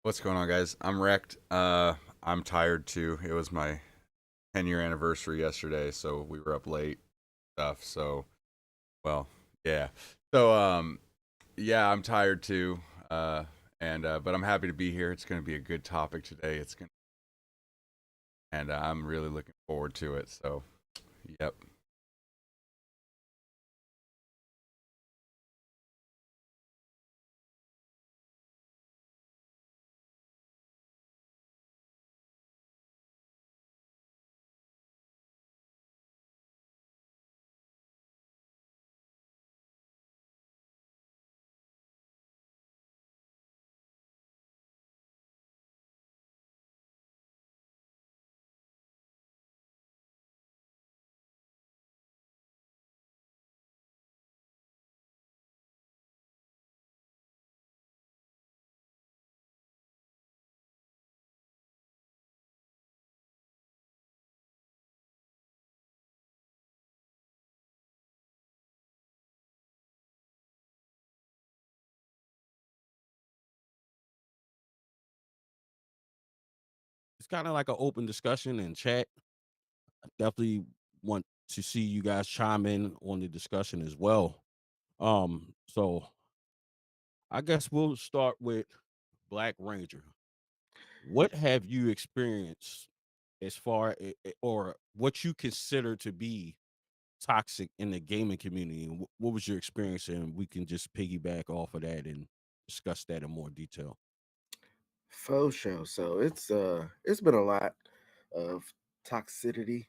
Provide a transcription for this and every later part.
What's going on, guys? I'm wrecked. I'm tired too. It was my 10-year anniversary yesterday, so we were up late stuff. So, well, yeah. So, yeah, I'm tired too. And but I'm happy to be here. It's going to be a good topic today. And I'm really looking forward to it. So, yep. It's kinda like an open discussion and chat. I definitely want to see you guys chime in on the discussion as well. So I guess we'll start with Black Ranger. What have you experienced as far or what you consider to be toxic in the gaming community? And what was your experience? And we can just piggyback off of that and discuss that in more detail. Faux show. So it's been a lot of toxicity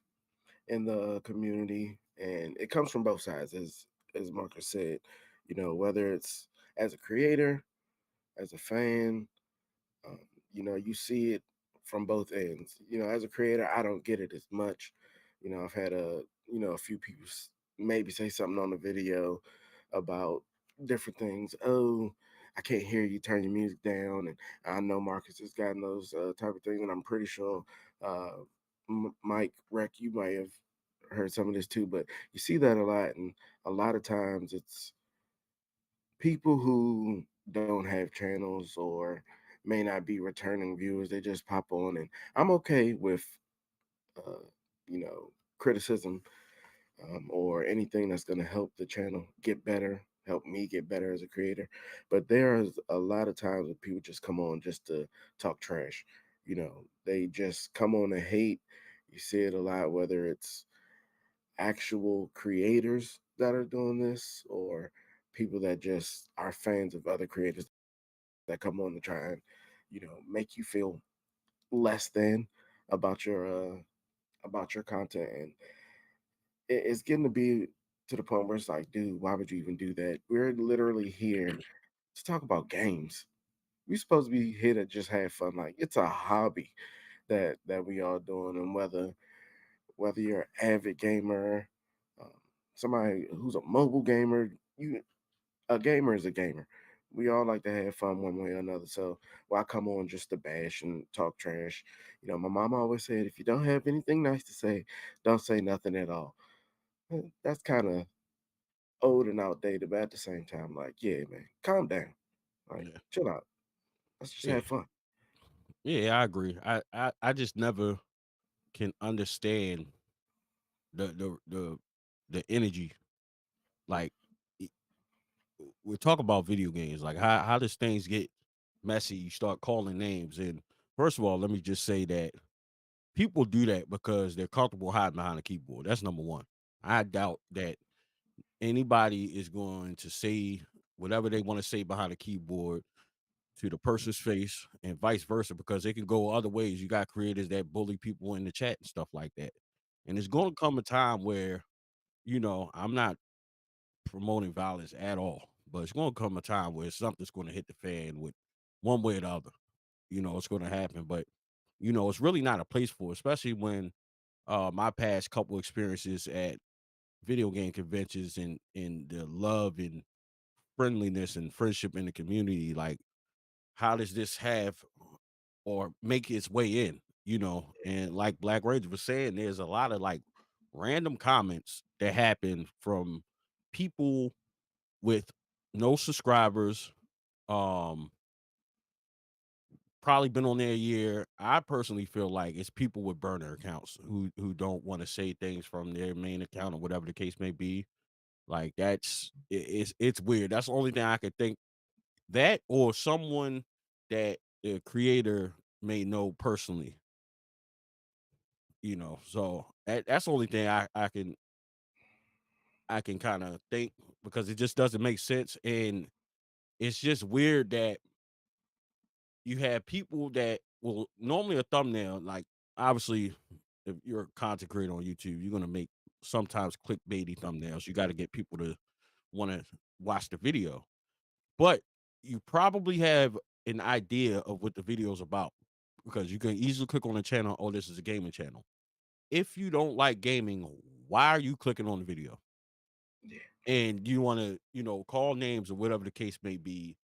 in the community, and it comes from both sides, as Marcus said. Whether it's as a creator, as a fan, you see it from both ends. As a creator, I don't get it as much. I've had a few people maybe say something on the video about different things. Oh, I can't hear you. Turn your music down. And I know Marcus has gotten those type of things, and I'm pretty sure uh, Mike Rec, you might have heard some of this too. But you see that a lot, and a lot of times it's people who don't have channels or may not be returning viewers. They just pop on, and I'm okay with uh, criticism, or anything that's going to help the channel get better, help me get better as a creator. But there's a lot of times when people just come on just to talk trash. They just come on to hate. You see it a lot, whether it's actual creators that are doing this or people that just are fans of other creators that come on to try and make you feel less than about your content. And it's getting to be to the point where it's like, dude, why would you even do that? We're literally here to talk about games. We're supposed to be here to just have fun. Like, it's a hobby that we all doing. And whether you're an avid gamer, um, somebody who's a mobile gamer, you a gamer is a gamer. We all like to have fun one way or another. So why come on just to bash and talk trash? My mom always said, if you don't have anything nice to say, don't say nothing at all. That's kind of old and outdated, but at the same time, like, yeah, man, calm down. Like, Yeah. chill out. Let's just Yeah. have fun. Yeah, I agree. I just never can understand the the the the energy. Like e- we're talking about video games. Like how does things get messy? You start calling names, and first of all, let me just say that people do that because they're comfortable hiding behind a keyboard. That's number one. I doubt that anybody is going to say whatever they want to say behind a keyboard to the person's face and vice versa because it can go other ways. You got creators that bully people in the chat and stuff like that. And it's going to come a time where, I'm not promoting violence at all, but it's going to come a time where something's going to hit the fan with one way or the other. It's going to happen, but it's really not a place for it, especially when my past couple experiences at video game conventions and the love and friendliness and friendship in the community. Like, how does this have or make its way in, and like Black Rage was saying, there's a lot of like random comments that happen from people with no subscribers, um, probably been on there a year. I personally feel like it's people with burner accounts who don't want to say things from their main account or whatever the case may be. Like it's weird. That's the only thing I could think. That or someone that the creator may know personally. So that's the only thing I can kind of think, because it just doesn't make sense. And it's just weird that you have people that will normally a thumbnail, like, obviously, if you're a content creator on YouTube, you're gonna make sometimes clickbaity thumbnails. You got to get people to want to watch the video, but you probably have an idea of what the video is about, because you can easily click on the channel. Oh, this is a gaming channel. If you don't like gaming, why are you clicking on the video? Yeah. And you want to, call names or whatever the case may be,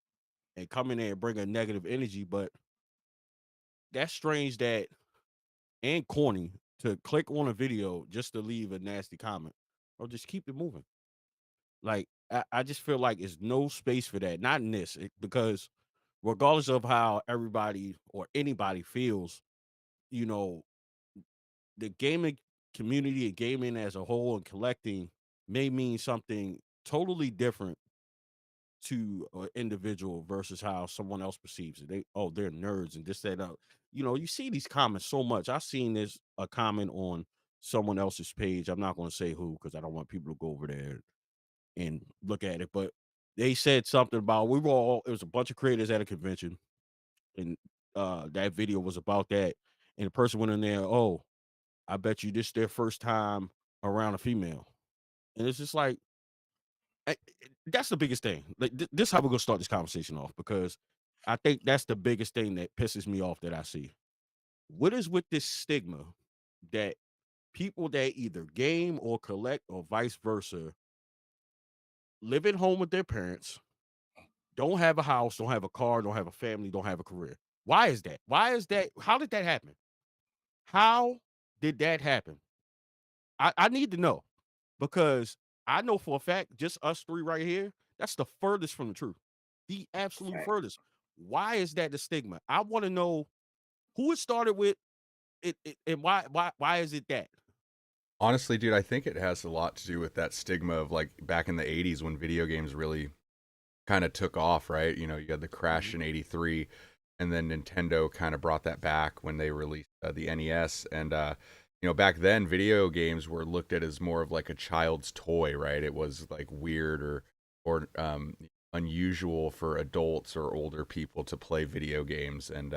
and come in there and bring a negative energy. But that's strange and corny to click on a video just to leave a nasty comment, or just keep it moving. Like, I just feel like it's no space for that. Not in this, because regardless of how everybody or anybody feels, you know, the gaming community and gaming as a whole and collecting may mean something totally different to an individual versus how someone else perceives it. They're nerds and this, that, you see these comments so much. I've seen a comment on someone else's page. I'm not going to say who, because I don't want people to go over there and look at it. But they said something about, it was a bunch of creators at a convention, and that video was about that. And the person went in there, oh, I bet you this their first time around a female. And it's just like, that's the biggest thing. Like, this is how we're gonna start this conversation off, because I think that's the biggest thing that pisses me off that I see. What is with this stigma that people that either game or collect or vice versa live at home with their parents, don't have a house, don't have a car, don't have a family, don't have a career? Why is that? Why is that? How did that happen? How did that happen? I need to know, because I know for a fact, just us three right here, that's the furthest from the truth. The absolute Fact. furthest. Why is that the stigma? I want to know who it started with, and why is it that? Honestly, dude, I think it has a lot to do with that stigma of like back in the 80s when video games really kind of took off, right? You had the crash in 83, and then Nintendo kind of brought that back when they released the NES. And back then video games were looked at as more of like a child's toy, right? It was like weird or unusual for adults or older people to play video games. And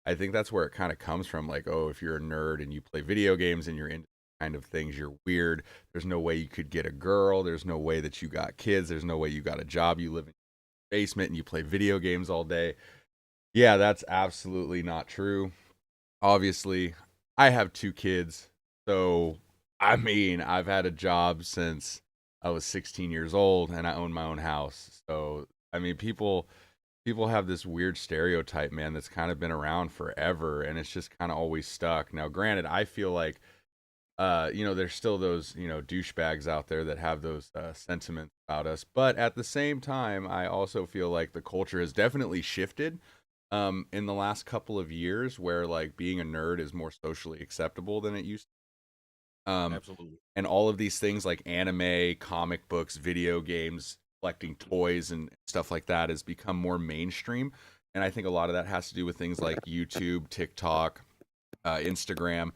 I think that's where it kind of comes from, like, oh, if you're a nerd and you play video games and you're into kind of things, you're weird. There's no way you could get a girl. There's no way that you got kids. There's no way you got a job. You live in your basement and you play video games all day. Yeah, that's absolutely not true. Obviously, I have 2 kids. So, I mean, I've had a job since I was 16 years old, and I own my own house. So, I mean, people have this weird stereotype, man, that's kind of been around forever, and it's just kind of always stuck. Now, granted, I feel like there's still those, douchebags out there that have those sentiments about us. But at the same time, I also feel like the culture has definitely shifted in the last couple of years, where like being a nerd is more socially acceptable than it used to. Absolutely. And all of these things like anime, comic books, video games, collecting toys and stuff like that has become more mainstream. And I think a lot of that has to do with things like YouTube, TikTok, Instagram.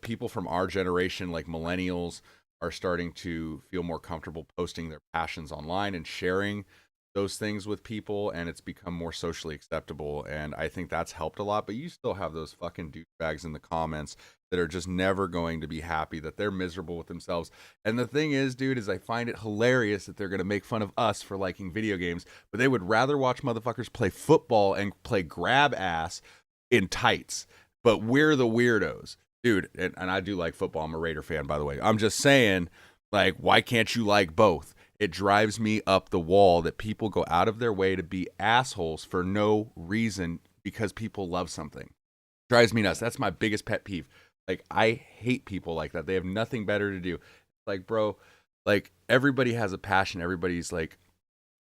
People from our generation, like millennials, are starting to feel more comfortable posting their passions online and sharing those things with people, and it's become more socially acceptable. And I think that's helped a lot. But you still have those fucking douchebags in the comments that are just never going to be happy, that they're miserable with themselves. And the thing is, dude, is I find it hilarious that they're going to make fun of us for liking video games, but they would rather watch motherfuckers play football and play grab ass in tights. But we're the weirdos, dude. And I do like football. I'm a Raider fan, by the way. I'm just saying, like, why can't you like both? It drives me up the wall that people go out of their way to be assholes for no reason because people love something. Drives me nuts. That's my biggest pet peeve. Like, I hate people like that. They have nothing better to do. Like, bro, like, everybody has a passion. Everybody's like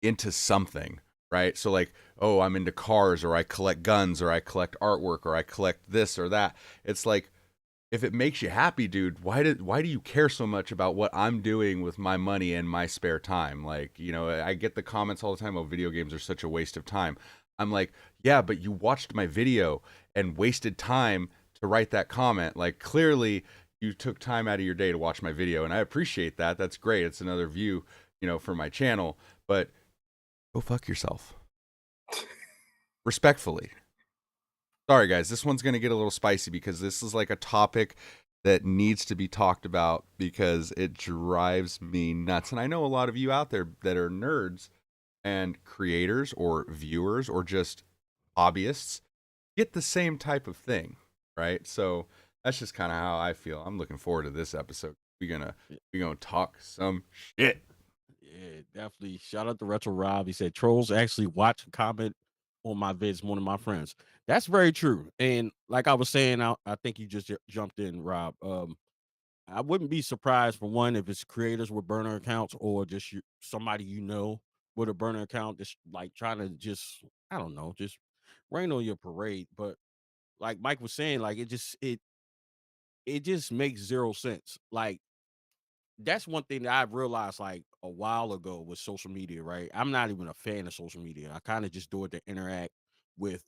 into something, right? So like, oh, I'm into cars, or I collect guns, or I collect artwork, or I collect this or that. It's like, if it makes you happy, dude, why do you care so much about what I'm doing with my money and my spare time? Like, I get the comments all the time, oh, video games are such a waste of time. I'm like, yeah, but you watched my video and wasted time to write that comment. Like, clearly you took time out of your day to watch my video, and I appreciate that. That's great. It's another view, for my channel, but go fuck yourself. Respectfully. Sorry, guys. This one's going to get a little spicy because this is like a topic that needs to be talked about because it drives me nuts. And I know a lot of you out there that are nerds and creators or viewers or just hobbyists get the same type of thing, right? So that's just kind of how I feel. I'm looking forward to this episode. We're gonna talk some shit. Yeah, definitely. Shout out to Retro Rob. He said trolls actually watch and comment on my vids more than my friends. That's very true. And like I was saying, I think you just jumped in, Rob. I wouldn't be surprised for one if it's creators with burner accounts or just somebody with a burner account, just like trying to just I don't know, just rain on your parade. But like Mike was saying, like it just makes zero sense. Like that's one thing that I've realized like a while ago with social media, right? I'm not even a fan of social media. I kind of just do it to interact with,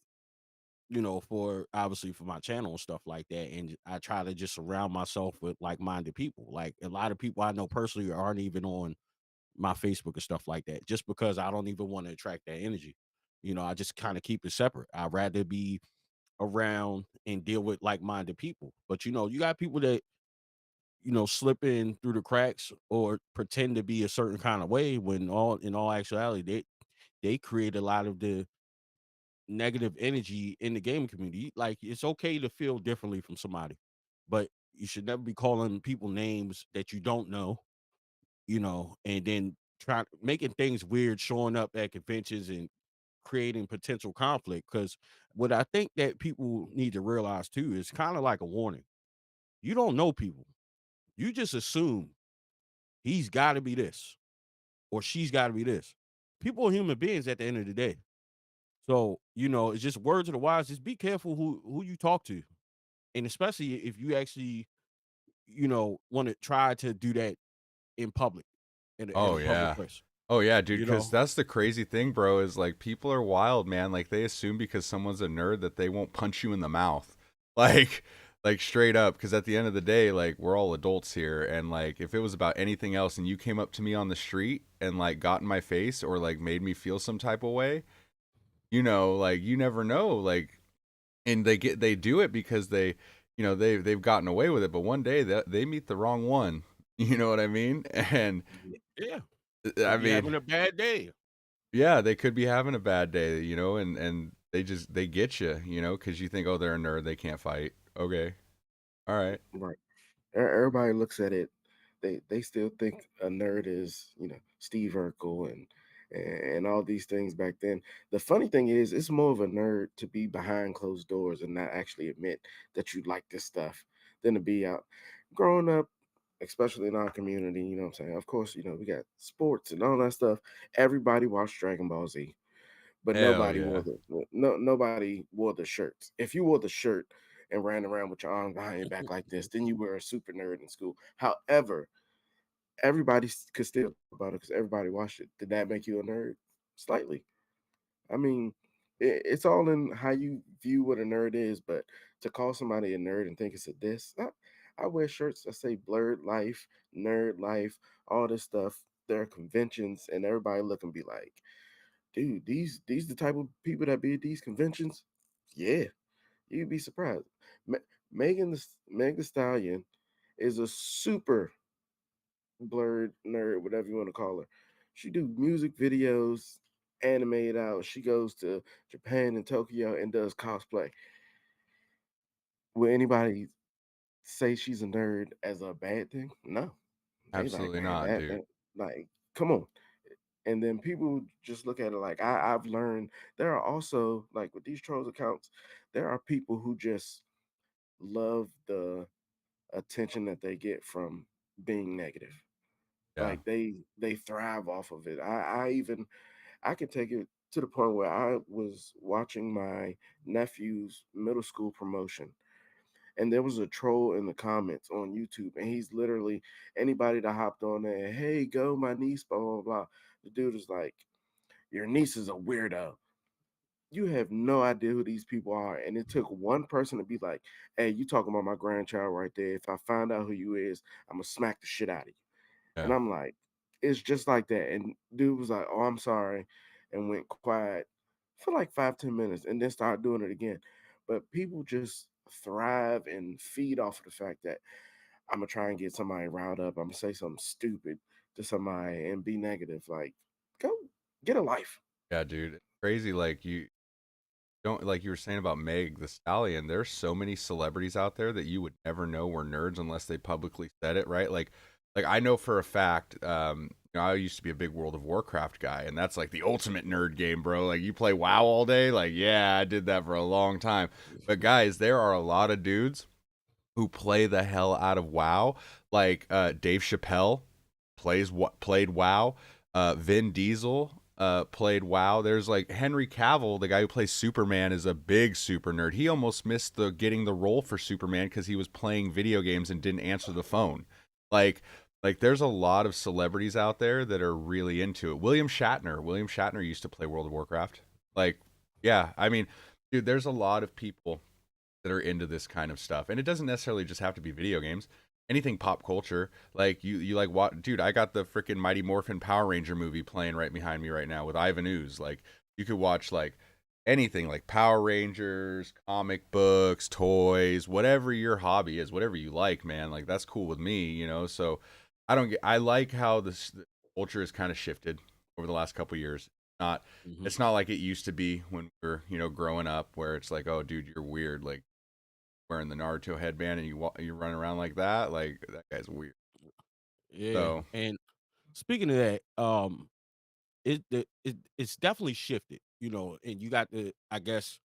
for obviously for my channel and stuff like that. And I try to just surround myself with like-minded people. Like a lot of people I know personally aren't even on my Facebook and stuff like that, just because I don't even want to attract that energy. I just kind of keep it separate. I'd rather be around and deal with like-minded people. But you got people that slip in through the cracks or pretend to be a certain kind of way when in all actuality they create a lot of the negative energy in the gaming community. Like it's okay to feel differently from somebody, but you should never be calling people names that you don't know, and then trying making things weird, showing up at conventions and creating potential conflict. Because what I think that people need to realize too is kind of like a warning. You don't know people. You just assume he's got to be this or she's got to be this. People are human beings at the end of the day. So, it's just words of the wise. Just be careful who you talk to. And especially if you actually, want to try to do that in public, in a Oh public yeah. place, Oh yeah, dude, you because know? that's the crazy thing, bro, is like people are wild, man. Like they assume because someone's a nerd that they won't punch you in the mouth. Like like straight up, because at the end of the day, like we're all adults here. And like if it was about anything else and you came up to me on the street and like got in my face or like made me feel some type of way, like you never know. Like and they do it because they've gotten away with it, but one day that they meet the wrong one. You know what I mean? And Yeah. I Could be mean, having a bad day. yeah, they could be having a bad day, and they get you, because you think, oh, they're a nerd, they can't fight. Okay, all right, Right. Everybody looks at it. They still think a nerd is Steve Urkel and all these things back then. The funny thing is, it's more of a nerd to be behind closed doors and not actually admit that you like this stuff than to be out. Growing up, especially in our community, you know what I'm saying? Of course, we got sports and all that stuff. Everybody watched Dragon Ball Z, but hell nobody wore yeah, nobody wore the shirts. If you wore the shirt and ran around with your arm behind your back like this, then you were a super nerd in school. However, everybody could still talk about it because everybody watched it. Did that make you a nerd? Slightly. I mean, it's all in how you view what a nerd is. But to call somebody a nerd and think it's a diss, I wear shirts that say "Blurred Life," "Nerd Life," all this stuff. There are conventions, and everybody look and be like, dude, these the type of people that be at these conventions. Yeah, you'd be surprised. Me- Meg the Stallion is a super blurred nerd, whatever you want to call her. She do music videos, animated out. She goes to Japan and Tokyo and does cosplay. Will anybody say she's a nerd as a bad thing? No. They like, absolutely man, not, dude. that like, come on. And then people just look at it like I've learned there are also like with these trolls accounts, there are people who just love the attention that they get from being negative. Yeah, Like they thrive off of it. I can take it to the point where I was watching my nephew's middle school promotion, and there was a troll in the comments on YouTube, and he's literally anybody that hopped on there, hey, go, my niece, blah, blah, blah. The dude is like, your niece is a weirdo. You have no idea who these people are. And it took one person to be like, hey, you talking about my grandchild right there. If I find out who you is, I'm gonna smack the shit out of you. And Yeah. I'm like, it's just like that. And dude was like, oh, I'm sorry, and went quiet for like 5-10 minutes and then started doing it again. But people just thrive and feed off of the fact that I'm gonna try and get somebody riled up. I'm gonna say something stupid to somebody and be negative. Like, go get a life. Yeah, dude. Crazy. Like you don't like you were saying about Meg the Stallion. There's so many celebrities out there that you would never know were nerds unless they publicly said it, right? Like I know for a fact, I used to be a big World of Warcraft guy, and that's like the ultimate nerd game, bro. Like you play WoW all day, like yeah, I did that for a long time. But guys, there are a lot of dudes who play the hell out of WoW. Like Dave Chappelle played WoW. Vin Diesel played WoW. There's like Henry Cavill, the guy who plays Superman, is a big super nerd. He almost missed getting the role for Superman because he was playing video games and didn't answer the phone. Like like there's a lot of celebrities out there that are really into it. William Shatner. William Shatner used to play World of Warcraft. Like, yeah, I mean, dude, there's a lot of people that are into this kind of stuff, and it doesn't necessarily just have to be video games. Anything pop culture, like you like what, dude? I got the freaking Mighty Morphin Power Ranger movie playing right behind me right now with Ivan Ooze. Like you could watch like anything, like Power Rangers, comic books, toys, whatever your hobby is, whatever you like, man. Like that's cool with me, you know. So I like how the culture has kind of shifted over the last couple years. Not Mhm. It's not like it used to be when we were, growing up, where it's like, oh, dude, you're weird, like wearing the Naruto headband and you run around like that. Like that guy's weird. Yeah, So and speaking of that, it's definitely shifted, and you got the, I guess,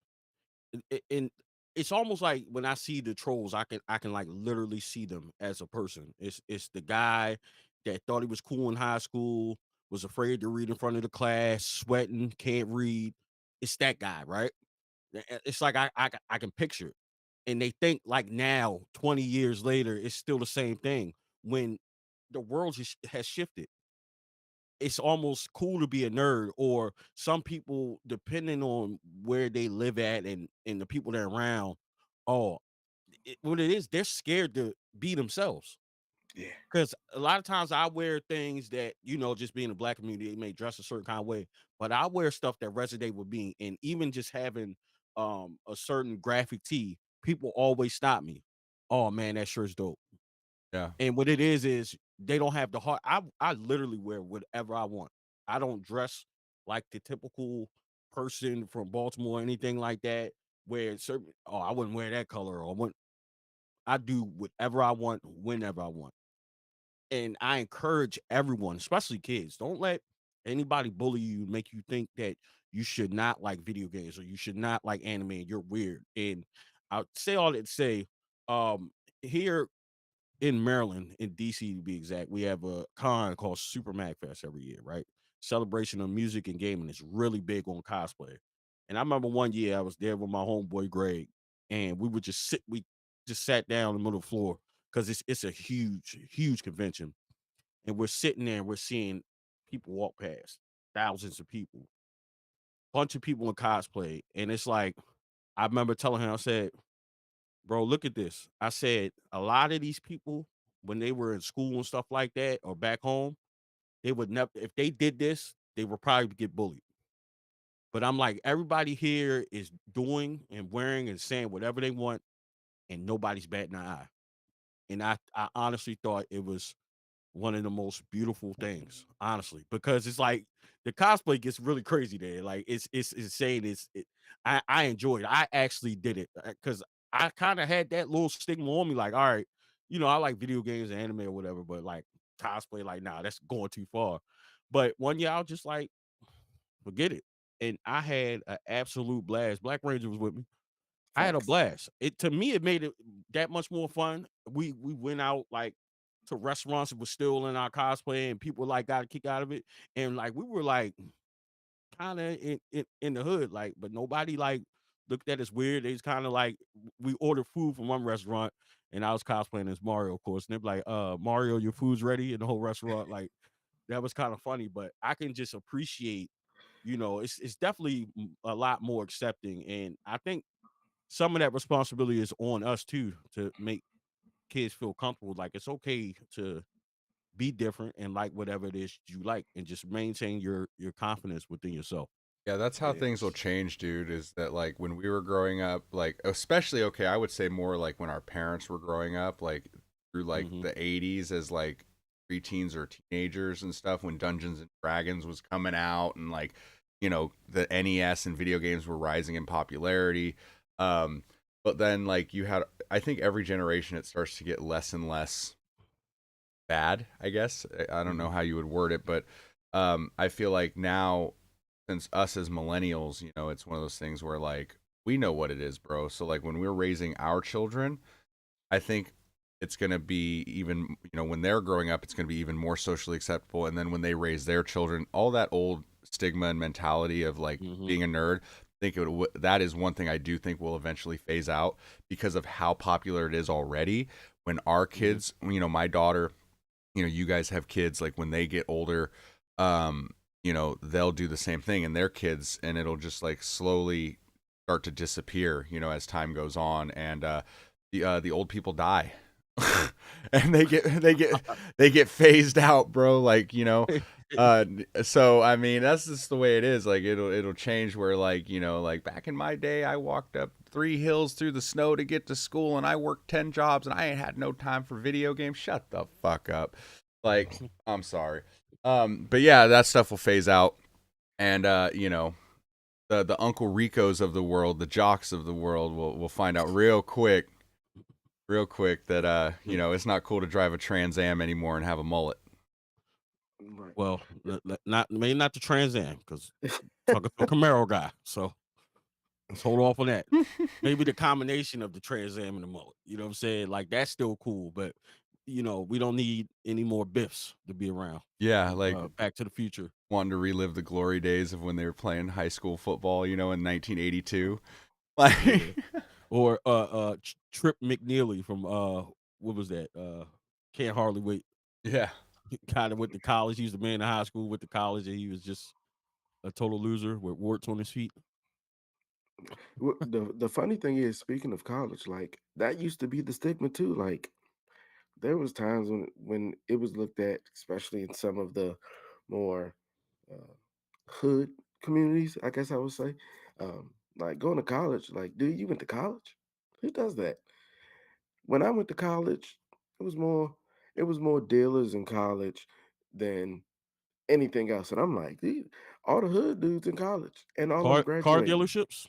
and it's almost like when I see the trolls, I can like literally see them as a person. It's the guy that thought he was cool in high school, was afraid to read in front of the class, sweating, can't read. It's that guy, right? It's like I can picture it. And they think like now, 20 years later, it's still the same thing when the world just has shifted. It's almost cool to be a nerd, or some people, depending on where they live at and the people they're around, oh, what it is, they're scared to be themselves. Yeah. Because a lot of times I wear things that, just being a black community, they may dress a certain kind of way, but I wear stuff that resonate with me. And even just having a certain graphic tee, people always stop me. Oh man, that shirt's dope. yeah, And what it is they don't have the heart. I literally wear whatever I want. I don't dress like the typical person from Baltimore or anything like that. Where certain, oh, I wouldn't wear that color, or I do whatever I want whenever I want. And I encourage everyone, especially kids, don't let anybody bully you, make you think that you should not like video games or you should not like anime and you're weird. And I'll say all that to say, here in Maryland, in DC to be exact, we have a con called Super Mag Fest every year, right? Celebration of music and gaming is really big on cosplay. And I remember one year I was there with my homeboy Greg, and we just sat down in the middle of the floor because it's a huge, huge convention. And we're sitting there and we're seeing people walk past, thousands of people, bunch of people in cosplay. And it's like, I remember telling him, I said, bro, look at this. I said, a lot of these people, when they were in school and stuff like that, or back home, they would never, if they did this, they would probably get bullied. But I'm like, everybody here is doing and wearing and saying whatever they want, and nobody's batting an eye. And I honestly thought it was one of the most beautiful things, honestly, because it's like the cosplay gets really crazy there. Like it's insane. I enjoyed it. I actually did it because I kind of had that little stigma on me. Like, all right, I like video games and anime or whatever, but like cosplay, like, nah, that's going too far. But one year I was just like, forget it. And I had an absolute blast. BlakRanger was with me. I had a Facts. blast. It to me, it made it that much more fun. We went out like to restaurants that was still in our cosplay, and people like got a kick out of it. And like we were like kind of in the hood, like, but nobody like looked at us weird. They just kind of like we ordered food from one restaurant, and I was cosplaying as Mario, of course. And they're like, Mario, your food's ready," in the whole restaurant. Like that was kind of funny, but I can just appreciate, it's definitely a lot more accepting, and I think some of that responsibility is on us too to make kids feel comfortable. Like it's okay to be different and like whatever it is you like, and just maintain your confidence within yourself. Yeah, that's how things will Yes. change, dude. Is that like when we were growing up, like especially okay, I would say more like when our parents were growing up, like through like Hmm. the '80s as like preteens or teenagers and stuff, when Dungeons and Dragons was coming out and like the NES and video games were rising in popularity. Um, but then like you had, I think every generation it starts to get less and less bad, I guess. I don't know Hmm. how you would word it, but I feel like now, since us as millennials, it's one of those things where like we know what it is, bro. So like when we're raising our children, I think it's going to be even, when they're growing up, it's going to be even more socially acceptable. And then when they raise their children, all that old stigma and mentality of like Hmm. being a nerd, I think that is one thing I do think will eventually phase out because of how popular it is already. When our Hmm. kids, my daughter, you guys have kids, like when they get older, um they'll do the same thing in their kids, and it'll just like slowly start to disappear, as time goes on, and the old people die. And they get phased out, bro, like, uh so I mean that's just the way it is. Like it'll change where like, like back in my day I walked up 3 hills through the snow to get to school, and I worked 10 jobs, and I ain't had no time for video games. Shut the fuck up. Like, I'm sorry. But yeah, that stuff will phase out, and the Uncle Ricos of the world, the jocks of the world will find out real quick that it's not cool to drive a Trans Am anymore and have a mullet. Right. Well, not maybe not the Trans Am, because talking to a Camaro guy, so let's hold off on that. Maybe the combination of the Trans Am and the mullet. You know what I'm saying? Like that's still cool, but we don't need any more Biffs to be around. Yeah, like Back to the Future. wanting to relive the glory days of when they were playing high school football, in 1982. Like, Yeah. Or Trip McNeely from what was that? Can't Hardly Wait. yeah. Kind of went to college. He was the man in high school, went to college, and he was just a total loser with warts on his feet. The funny thing is, speaking of college, like that used to be the stigma too. Like there was times when it was looked at, especially in some of the more uh, hood communities, I guess I would say, like going to college. Like, dude, you went to college? Who does that? When I went to college, it was more it was more dealers in college than anything else. And I'm like, dude, all the hood dudes in college and all them Car graduating. dealerships?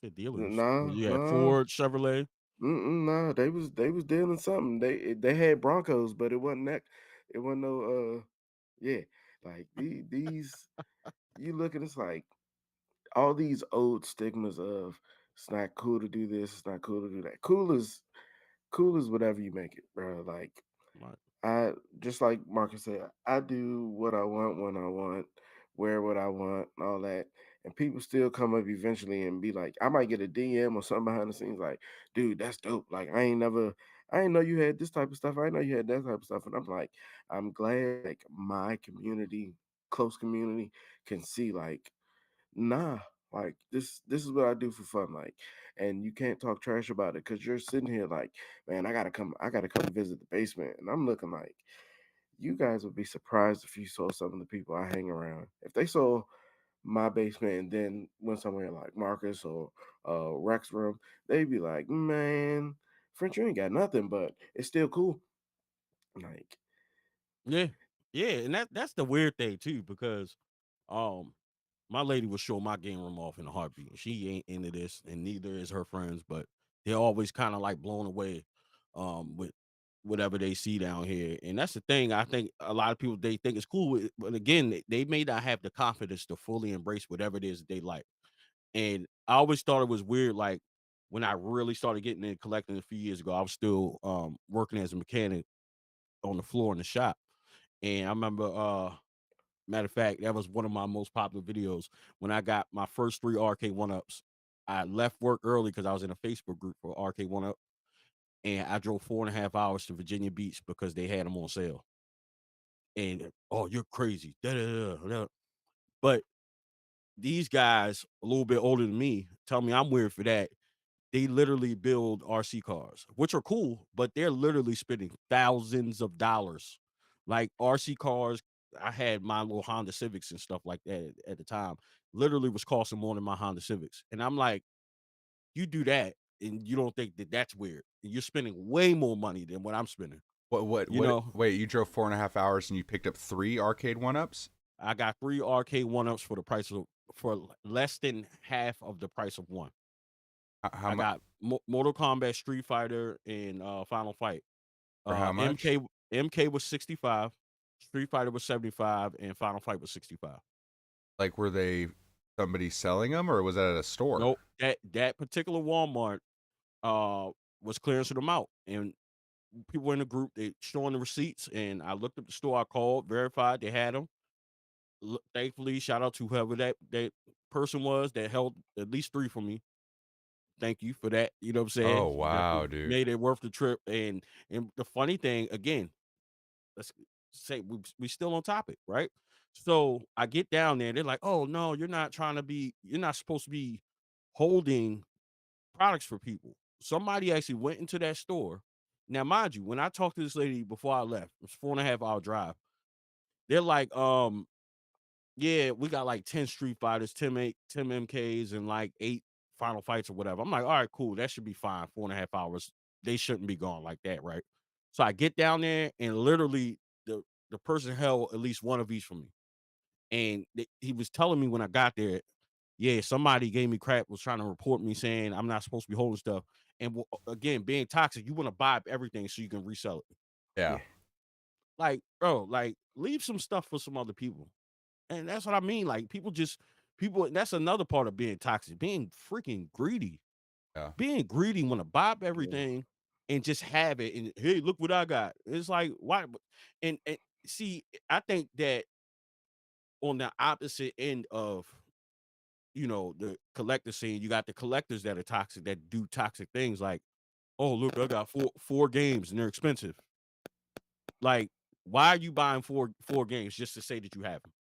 Said dealers. Nah, You had nah, Ford, Chevrolet. nah. They was dealing something. They had Broncos, but it wasn't that. It wasn't no. Yeah, like these. You look at it's like all these old stigmas of it's not cool to do this. It's not cool to do that. Cool is whatever you make it, bro. Like Right. I just like Marcus said, I do what I want when I want, wear what I want, and all that. And people still come up eventually and be like, I might get a DM or something behind the scenes, like, dude, that's dope. Like I ain't know you had this type of stuff. I didn't know you had that type of stuff. And I'm like, I'm glad like my community, close community, can see like, nah, like this is what I do for fun. Like, and you can't talk trash about it because you're sitting here like, man, I gotta come visit the basement. And I'm looking like you guys would be surprised if you saw some of the people I hang around. If they saw my basement and then went somewhere like Marcus or Rex room, they'd be like, man, French, you ain't got nothing, but it's still cool. Like, Yeah. Yeah, and that's the weird thing too, because um my lady will show my game room off in a heartbeat. She ain't into this, and neither is her friends, but they're always kind of like blown away with whatever they see down here. And that's the thing. I think a lot of people they think it's cool, but again, they may not have the confidence to fully embrace whatever it is that they like. And I always thought it was weird, like when I really started getting into collecting a few years ago, I was still working as a mechanic on the floor in the shop. And I remember Matter of fact, that was one of my most popular videos. When I got my first 3 RK one-ups, I left work early because I was in a Facebook group for RK one-up, and I drove 4.5 hours to Virginia Beach because they had them on sale. And, "Oh, you're crazy. Da, da, da, da." But these guys, a little bit older than me, tell me I'm weird for that. They literally build RC cars, which are cool, but they're literally spending thousands of dollars. Like RC cars, I had my little Honda Civics and stuff like that at the time. Literally was costing more than my Honda Civics. And I'm like, you do that and you don't think that that's weird. You're spending way more money than what I'm spending. You know, Wait, you drove 4.5 hours and you picked up 3 arcade one-ups? I got 3 arcade one-ups for the price of for less than half of the price of one. How I much? got Mortal Kombat, Street Fighter, and Final Fight. For how much? MK was 65, Street Fighter was 75, and Final Fight was 65. Like, were they somebody selling them, or was that at a store? Nope, that particular Walmart was clearancing them out, and people in the group they showing the receipts, and I looked up the store, I called, verified they had them. Thankfully, shout out to whoever that person was that held at least 3 for me. Thank you for that. You know what I'm saying? Oh, You definitely wow, dude. made it worth the trip. And the funny thing, again, let's say we still on topic, right? So I get down there, they're like, "Oh no, you're not supposed to be holding products for people." Somebody actually went into that store. Now, mind you, when I talked to this lady before I left, it was 4.5 hour drive. They're like, yeah, we got like 10 Street Fighters, 10 MKs, and like 8 Final Fights or whatever. I'm like, all right, cool. That should be fine. 4.5 hours. They shouldn't be gone like that, right? So I get down there and literally the person held at least one of each for me. And he was telling me when I got there, yeah, somebody gave me crap, was trying to report me saying I'm not supposed to be holding stuff. And again, being toxic, you want to buy up everything so you can resell it. Yeah. Yeah. Like, bro, like leave some stuff for some other people. And that's what I mean. Like people. That's another part of being toxic. Being freaking greedy. Yeah. Being greedy want to buy up Yeah. everything and just have it. And hey, look what I got. It's like why? And see, I think that on the opposite end of the collector scene, you got the collectors that are toxic that do toxic things. Like, oh look, I got four games and they're expensive. Like, why are you buying four games just to say that you have them?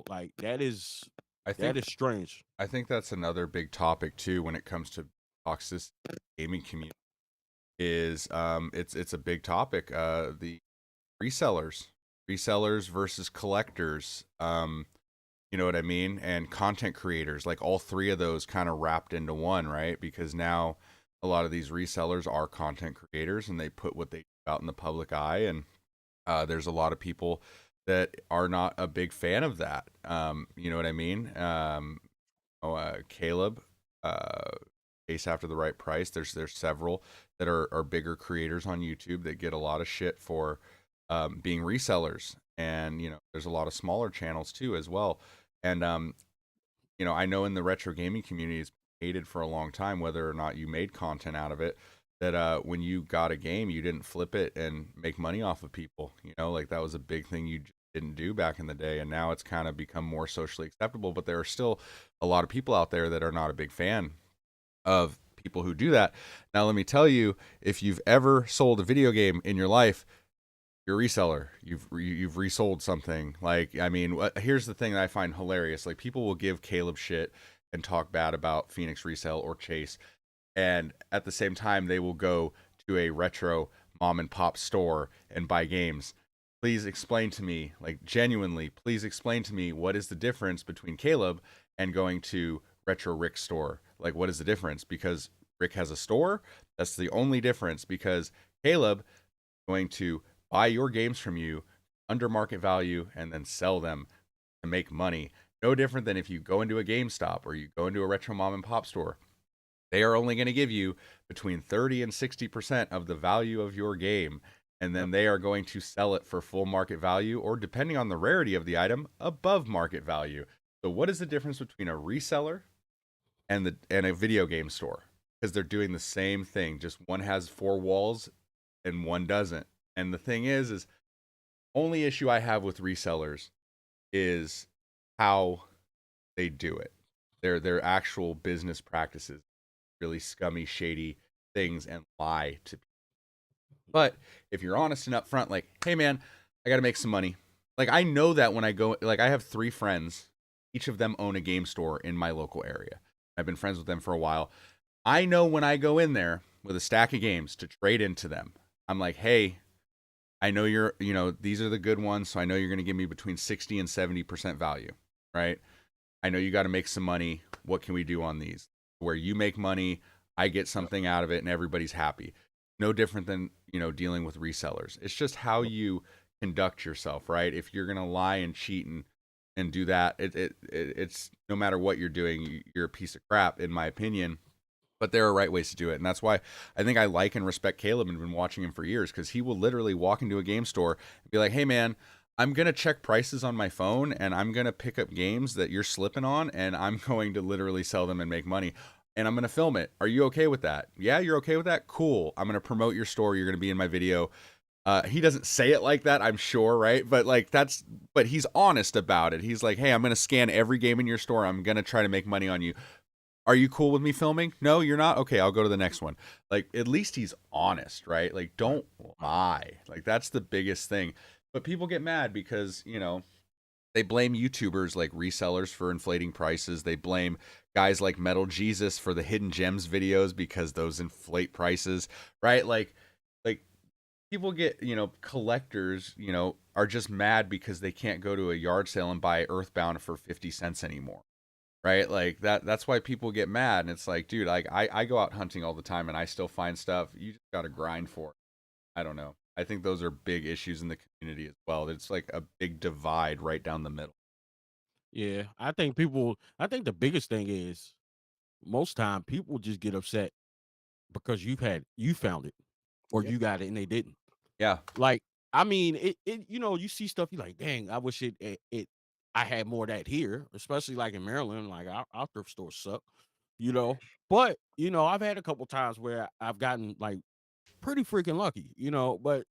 Like that is I that think is strange. I think that's another big topic too when it comes to toxic gaming community. Is it's a big topic. The resellers versus collectors. You know what I mean? And content creators, like all three of those kind of wrapped into one, right? Because now a lot of these resellers are content creators and they put what they do out in the public eye. And there's a lot of people that are not a big fan of that. You know what I mean? Caleb, Chase After the Right Price. There's several that are bigger creators on YouTube that get a lot of shit for being resellers. And, there's a lot of smaller channels too as well. And, I know in the retro gaming community it's hated for a long time, whether or not you made content out of it, that when you got a game, you didn't flip it and make money off of people. Like that was a big thing you didn't do back in the day. And now it's kind of become more socially acceptable, but there are still a lot of people out there that are not a big fan of people who do that. Now, let me tell you, if you've ever sold a video game in your life, you're a reseller. You've resold something. Like, I mean, here's the thing that I find hilarious. Like, people will give Caleb shit and talk bad about Phoenix Resale or Chase, and at the same time, they will go to a retro mom and pop store and buy games. Please explain to me, like genuinely, please explain to me what is the difference between Caleb and going to Retro Rick's store. Like, what is the difference? Because Rick has a store. That's the only difference. Because Caleb is going to buy your games from you under market value and then sell them to make money. No different than if you go into a GameStop or you go into a retro mom and pop store. They are only going to give you between 30 and 60% of the value of your game. And then they are going to sell it for full market value, or depending on the rarity of the item, above market value. So what is the difference between a reseller and a video game store? Because they're doing the same thing. Just one has 4 walls and one doesn't. And the thing is only issue I have with resellers is how they do it. Their actual business practices, really scummy, shady things, and lie to people. But if you're honest and upfront, like, hey man, I got to make some money. Like, I know that when I go, like, I have 3 friends, each of them own a game store in my local area. I've been friends with them for a while. I know when I go in there with a stack of games to trade into them, I'm like, hey, I know these are the good ones, so I know you're going to give me between 60 and 70% value, right? I know you got to make some money. What can we do on these? Where you make money, I get something out of it, and everybody's happy. No different than, dealing with resellers. It's just how you conduct yourself, right? If you're going to lie and cheat and do that, it's no matter what you're doing, you're a piece of crap, in my opinion. But there are right ways to do it. And that's why I think I like and respect Caleb and been watching him for years, because he will literally walk into a game store and be like, hey, man, I'm going to check prices on my phone and I'm going to pick up games that you're slipping on and I'm going to literally sell them and make money. And I'm going to film it. Are you okay with that? Yeah, you're okay with that? Cool. I'm going to promote your store. You're going to be in my video. He doesn't say it like that, I'm sure, right? But but he's honest about it. He's like, hey, I'm going to scan every game in your store. I'm going to try to make money on you. Are you cool with me filming? No, you're not? Okay, I'll go to the next one. Like, at least he's honest, right? Like, don't lie. Like, that's the biggest thing. But people get mad because, they blame YouTubers like resellers for inflating prices. They blame guys like Metal Jesus for the hidden gems videos because those inflate prices, right? Like people get, collectors, are just mad because they can't go to a yard sale and buy Earthbound for 50 cents anymore. Right? Like that's why people get mad. And it's like, dude, like I go out hunting all the time and I still find stuff. You just gotta grind for it. I don't know. I think those are big issues in the community as well. It's like a big divide right down the middle. Yeah, I think the biggest thing is most time people just get upset because you found it or Yeah. you got it and they didn't. Yeah. Like, I mean, you see stuff, you're like, dang, I wish I had more of that here, especially like in Maryland. Like our thrift stores suck, you know. But I've had a couple times where I've gotten like pretty freaking lucky, But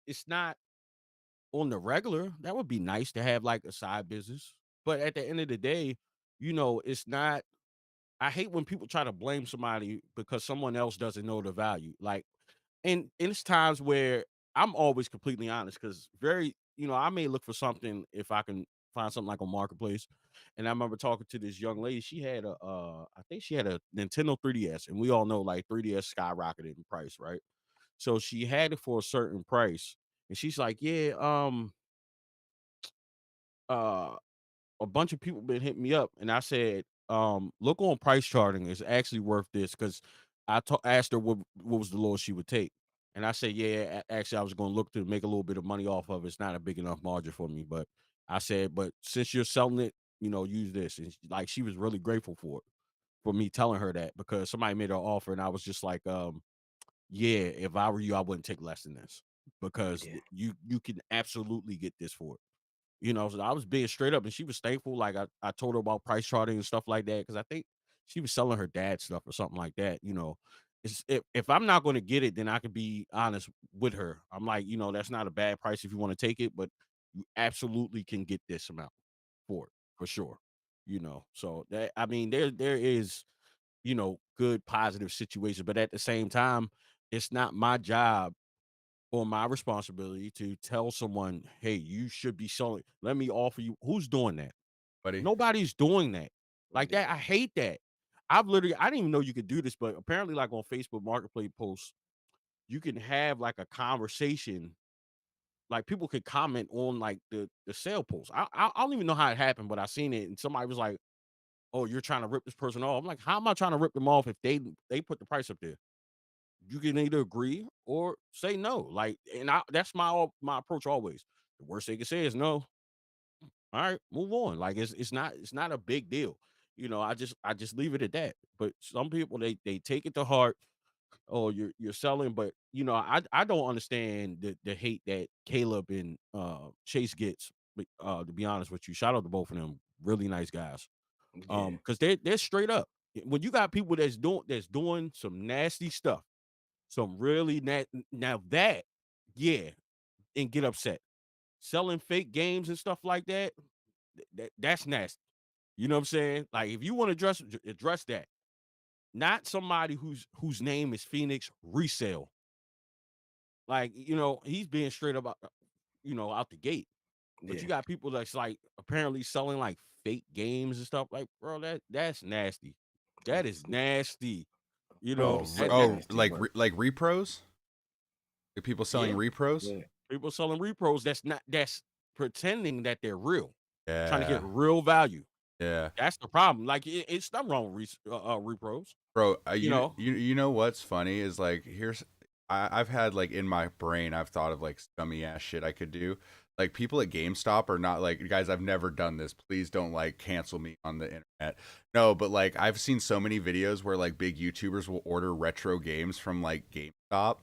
it's not on the regular. That would be nice to have like a side business. But at the end of the day, it's not. I hate when people try to blame somebody because someone else doesn't know the value. Like, and it's times where I'm always completely honest because I may look for something if I can find something like on Marketplace. And I remember talking to this young lady. She had I think she had a Nintendo 3DS, and we all know like 3DS skyrocketed in price, right? So she had it for a certain price, and she's like, "Yeah, uh, a bunch of people been hitting me up," and I said, "Look on price charting. It's actually worth this." Because asked her what was the lowest she would take, and I said, "Yeah, actually, I was going to look to make a little bit of money off of it. It's not a big enough margin for me, but I said, but since you're selling it, use this." And she was really grateful for me telling her that because somebody made her offer, and I was just like, "Yeah, if I were you, I wouldn't take less than this because Yeah. you can absolutely get this for it." So I was being straight up and she was thankful. Like I told her about price charting and stuff like that because I think she was selling her dad stuff or something like that. If I'm not going to get it, then I could be honest with her. I'm like, that's not a bad price if you want to take it, but you absolutely can get this amount for it for sure. So that I mean, there is good positive situations, but at the same time, it's not my job or my responsibility to tell someone, "Hey, you should be selling. Let me offer you." Who's doing that? Buddy. Nobody's doing that. Like Yeah. that, I hate that. I didn't even know you could do this, but apparently, like on Facebook Marketplace posts, you can have like a conversation. Like people could comment on like the sale post. I don't even know how it happened, but I seen it, and somebody was like, "Oh, you're trying to rip this person off." I'm like, "How am I trying to rip them off if they put the price up there?" You can either agree or say no. Like, and that's my approach always. The worst they can say is no. All right, move on. Like it's not a big deal. I just leave it at that. But some people they take it to heart. Oh, you're selling, but I don't understand the hate that Caleb and Chase gets. But, to be honest with you, shout out to both of them. Really nice guys. Yeah. Because they're straight up. When you got people that's doing some nasty stuff, some really now that, yeah, and get upset. selling fake games and stuff like that, that's nasty. You know what I'm saying? Like, if you want to address that, not somebody whose name is Phoenix Resale. Like, he's being straight up, out the gate. But you Yeah. got people that's like apparently selling like fake games and stuff. Like, bro, that's nasty. That is nasty. Oh, so That nasty, like but like repros, like people selling yeah, repros. yeah, people selling repros that's pretending that they're real, trying to get Yeah, real value. yeah. That's the problem. Like, it's nothing wrong with repros. Bro, You know, you know what's funny is like I've had like in my brain I've thought of like scummy ass shit I could do. Like people at GameStop are not like guys. I've never done this. Please don't like cancel me on the internet. No, but like I've seen so many videos where like big YouTubers will order retro games from like GameStop,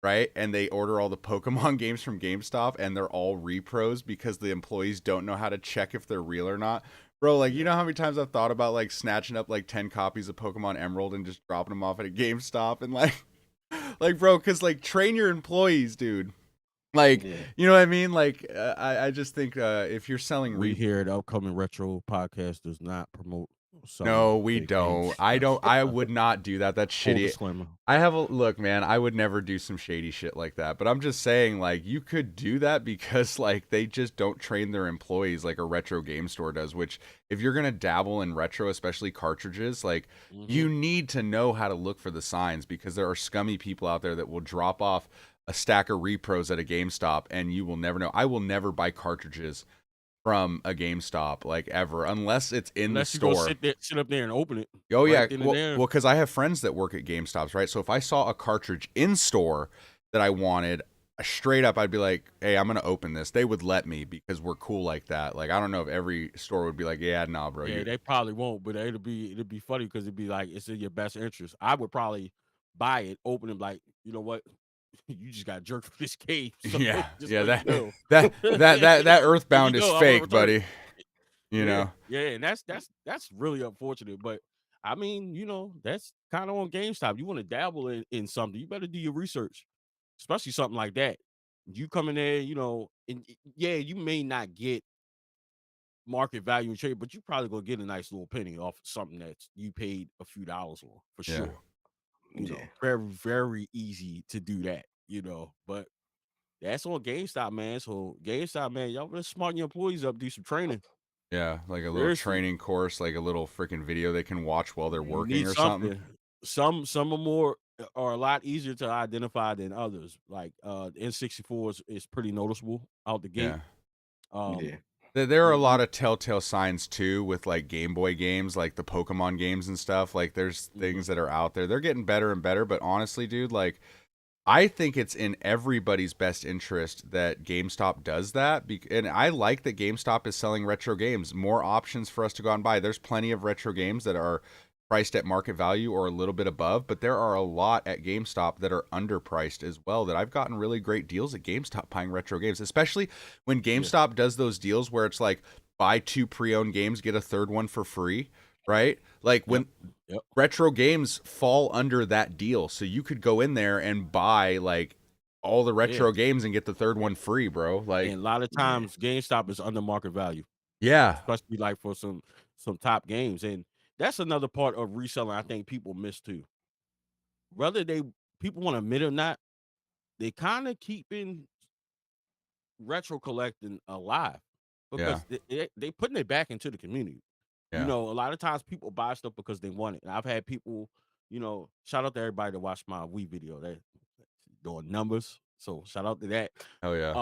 right? And they order all the Pokemon games from GameStop and they're all repros because the employees don't know how to check if they're real or not. Bro, like, you yeah, know how many times I've thought about like snatching up like 10 copies of Pokemon Emerald and just dropping them off at a GameStop and like, like, bro, because like train your employees, dude. Like, yeah. you know what I mean? Like, I just think if you're selling we here at Upcoming Retro Podcast does not promote selling no, we fake games. don't. I don't. I would not do that. That's Full shitty. disclaimer. I have a look, man. I would never do some shady shit like that. But I'm just saying, like, you could do that because, like, they just don't train their employees like a retro game store does. Which, if you're gonna dabble in retro, especially cartridges, like, you need to know how to look for the signs because there are scummy people out there that will drop off a stack of repros at a GameStop, and you will never know. I will never buy cartridges from a GameStop, like ever, unless it's in the Unless you go store. sit up there and open it. Oh right yeah, then and there. well, because I have friends that work at GameStops, right? So if I saw a cartridge in store that I wanted, straight up, I'd be like, "Hey, I'm gonna open this." They would let me because we're cool like that. Like I don't know if every store would be like, "Yeah, nah, bro." Yeah, they probably won't, but it'll be funny because it'd be like it's in your best interest. I would probably buy it, open it, like, you know what? You just got jerked for this game. So Yeah, just yeah. so you know. That So you Earthbound is know, I'm gonna fake, return it. buddy. You know. Yeah, and that's really unfortunate. But I mean, that's kind of on GameStop. You want to dabble in something, you better do your research, especially something like that. You come in there, and yeah, you may not get market value and trade, but you probably gonna get a nice little penny off of something that you paid a few dollars for Yeah. sure. Yeah. Very, very easy to do that, but that's on GameStop, man. So GameStop, man, y'all better smarten your employees up, do some training. Yeah, like a little Seriously, training course, like a little freaking video they can watch while they're you working need or something. something. Some are more are a lot easier to identify than others. Like N64 is pretty noticeable out the gate. Yeah. Um, Yeah. There are a lot you of telltale signs too with like Game Boy games, like the Pokemon games and stuff. Like there's mhm. things that are out there. They're getting better and better, but honestly, dude, like I think it's in everybody's best interest that GameStop does that. And I like that GameStop is selling retro games. More options for us to go out and buy. There's plenty of retro games that are priced at market value or a little bit above, but there are a lot at GameStop that are underpriced as well that I've gotten really great deals at GameStop buying retro games, especially when Yeah. GameStop does those deals where it's like buy 2 pre-owned games, get a third one for free, right? Like Yep. when Yep. retro games fall under that deal. So you could go in there and buy like all the Yeah. retro games and get the third one free, bro. Like, And a lot of Yeah. times GameStop is under market value, yeah, especially like for some top games. And that's another part of reselling I think people miss too. Whether people want to admit it or not, they kind of keeping retro collecting alive yeah, because they putting it back into the community. yeah. A lot of times people buy stuff because they want it. And I've had people, shout out to everybody that watched my Wii video. They're doing numbers. So shout out to that. Hell yeah.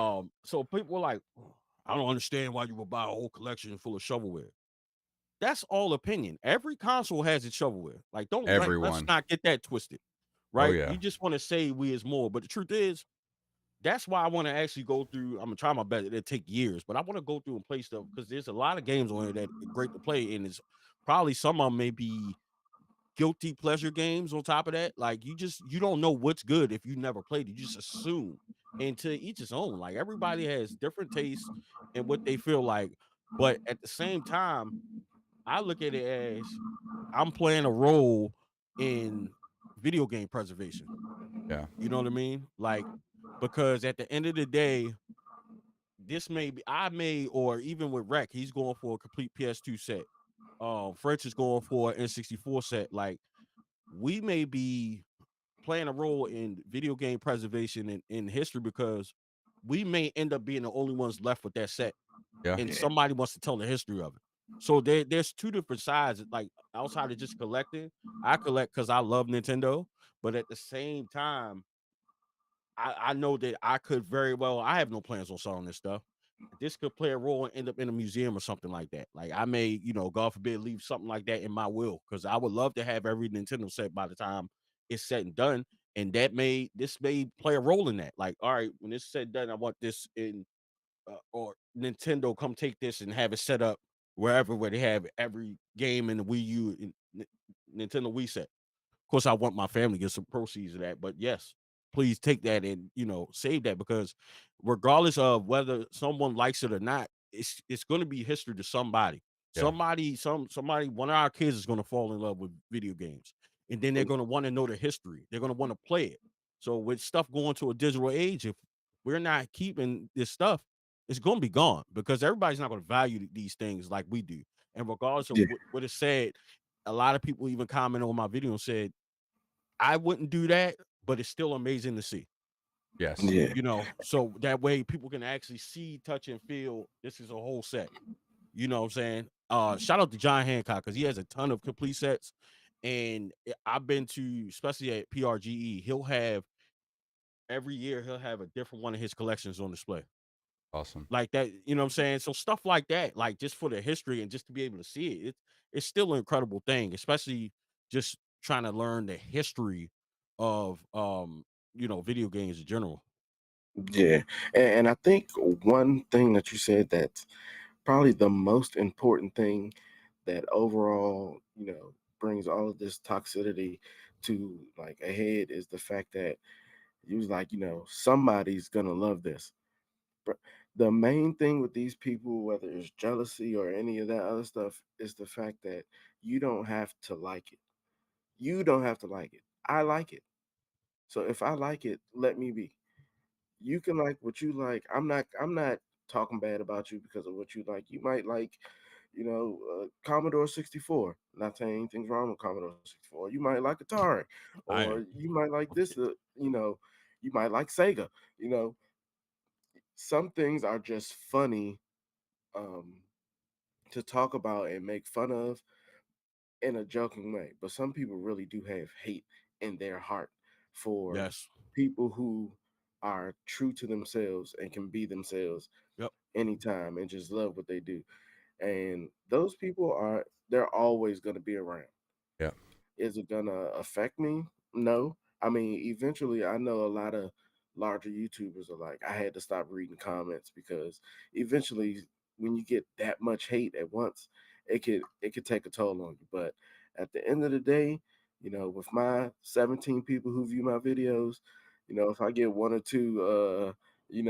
So people were like, "Oh, I don't understand why you would buy a whole collection full of shovelware." That's all opinion. Every console has its shovelware. Like, let's Everyone. not get that twisted. Oh Right? yeah. You just want to say we is more. But the truth is, that's why I want to actually go through. I'm gonna try my best. It'll take years, but I want to go through and play stuff because there's a lot of games on here that are great to play, and it's probably some of them may be guilty pleasure games on top of that. Like you don't know what's good if you never played it. You just assume. And to each his own. Like everybody has different tastes and what they feel like. But at the same time, I look at it as I'm playing a role in video game preservation. Yeah. You know what I mean? Like, because at the end of the day, this may be or even with Rec, he's going for a complete PS2 set. French is going for an N64 set. Like, we may be playing a role in video game preservation in history because we may end up being the only ones left with that set, Yeah. and Yeah. somebody wants to tell the history of it. So there's two different sides. Like, outside of just collecting, I collect because I love Nintendo, but at the same time, I know that I could very well. I have no plans on selling this stuff. This could play a role and end up in a museum or something like that. Like, I may, God forbid, leave something like that in my will, because I would love to have every Nintendo set by the time it's said and done. And this may play a role in that. Like, all right, when it's said and done, I want this in, or Nintendo come take this and have it set up where they have every game in the Wii U and Nintendo Wii set. Of course, I want my family to get some proceeds of that, but yes, please take that and save that, because regardless of whether someone likes it or not, it's going to be history to somebody. Yeah. Somebody, one of our kids is going to fall in love with video games, and then they're going to want to know the history. They're going to want to play it. So with stuff going to a digital age, if we're not keeping this stuff, it's going to be gone, because everybody's not going to value these things like we do. And regardless of Yeah. what is said, a lot of people even commented on my video and said, I wouldn't do that, but it's still amazing to see. Yes. Yeah. So that way people can actually see, touch, and feel this is a whole set. You know what I'm saying? Shout out to John Hancock, because he has a ton of complete sets. And I've been to, especially at PRGE, every year he'll have a different one of his collections on display. Awesome. Like that, you know what I'm saying? So stuff like that, like just for the history and just to be able to see it, it's still an incredible thing, especially just trying to learn the history of video games in general. Yeah. And I think one thing that you said that's probably the most important thing that overall, brings all of this toxicity to like a head is the fact that you was like, somebody's gonna love this. But the main thing with these people, whether it's jealousy or any of that other stuff, is the fact that you don't have to like it. You don't have to like it. I like it. So if I like it, let me be. You can like what you like. I'm not talking bad about you because of what you like. You might like, Commodore 64. Not saying anything's wrong with Commodore 64. You might like Atari, I am. or you might like this. You might like Sega. Some things are just funny um, to talk about and make fun of in a joking way. But some people really do have hate in their heart for Yes. people who are true to themselves and can be themselves Yep. anytime and just love what they do. And those people they're always going to be around. Yeah. Is it going to affect me? No. I mean, eventually, I know a lot of larger YouTubers are like, I had to stop reading comments because eventually, when you get that much hate at once, it could take a toll on you. But at the end of the day, with my 17 people who view my videos, if I get one or two, hate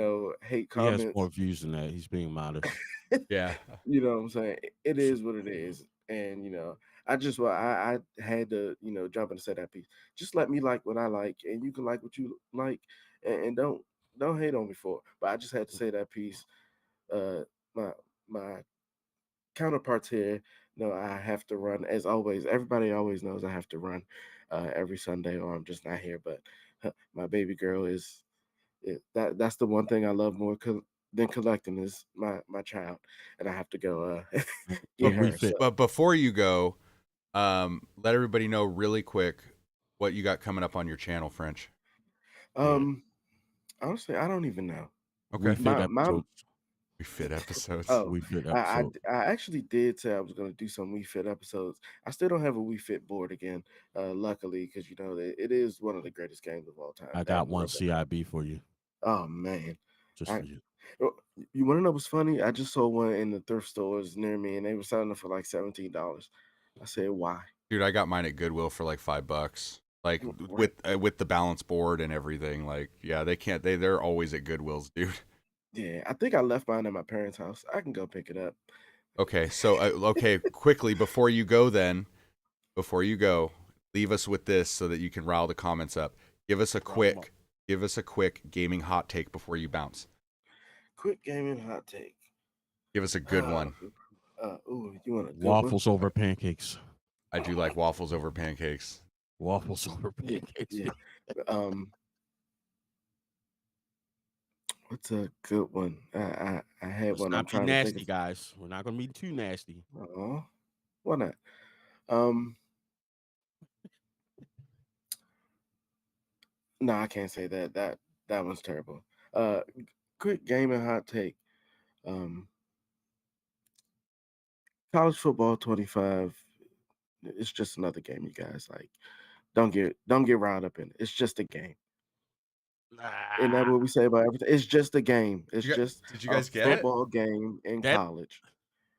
He has comments, more views than that. He's being modest. Yeah. you know what I'm saying? It is what it is. And I had to, jump in and say that piece. Just let me like what I like, and you can like what you like, and don't hate on me for it. But I just had to say that piece. My my counterparts here, I have to run as always. Everybody always knows I have to run every Sunday, or I'm just not here. But my baby girl that's the one thing I love more than collecting is my child, and I have to go get But her. refit. But before you go, let everybody know really quick what you got coming up on your channel, French. So honestly, I don't even know. Okay. Refit My episodes. Refit episodes. oh, Refit I episode. I actually did say I was going to do some Wii Fit episodes. I still don't have a Wii Fit board again, luckily, because it is one of the greatest games of all time. I That got and one Rubber. CIB for you, Oh man, just I for you. oh, you want to know what's funny? I just saw one in the thrift stores near me, and they were selling it for like $17. I said, why? Dude, I got mine at Goodwill for like $5. Like Right. with the balance board and everything. Like, yeah, they're always at Goodwill's, dude. Yeah, I think I left mine at my parents' house. I can go pick it up. Okay, so quickly before you go, leave us with this so that you can rile the comments up. Give us a quick gaming hot take before you bounce. quick gaming hot take. Give us a good one. You want a good Waffles one? over pancakes. I do like waffles over pancakes. Waffles over Yeah, pancakes. yeah. What's a good one? I had Let's one. I'm not be trying to think nasty, of. guys. We're not gonna be too nasty. Oh, why not? Um, no, I can't say that. That one's terrible. Quick gaming hot take. Um, college football 25. It's just another game, you guys. Like, don't get riled up in it. It's just a game. Isn't that what we say about everything? It's just a game. It's just Did you a guys get it? football game in That- college.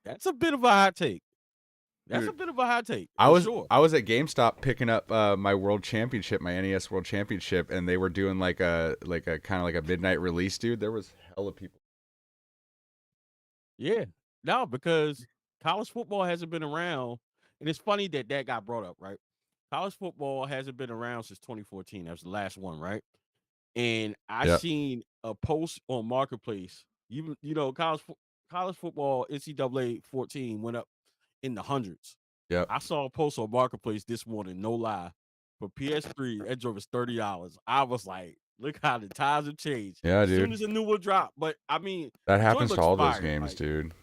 That's a bit of a hot take. That's a Dude, bit of a hot take. I For was sure. I was at GameStop picking up my World Championship, my NES World Championship, and they were doing like a kind of like a midnight release, dude. There was hella people. Yeah. No, because college football hasn't been around. And it's funny that that got brought up, right? College football hasn't been around since 2014. That was the last one, right? And I Yep. seen a post on Marketplace. You know, college football NCAA 14 went up in the hundreds. Yep. I saw a post on Marketplace this morning, no lie, for PS3. That drove was $30. I was like, look how the times have changed. Yeah, As soon dude. as a new one dropped, but I mean, That the joint happens to looks all those fire. games, Like, dude.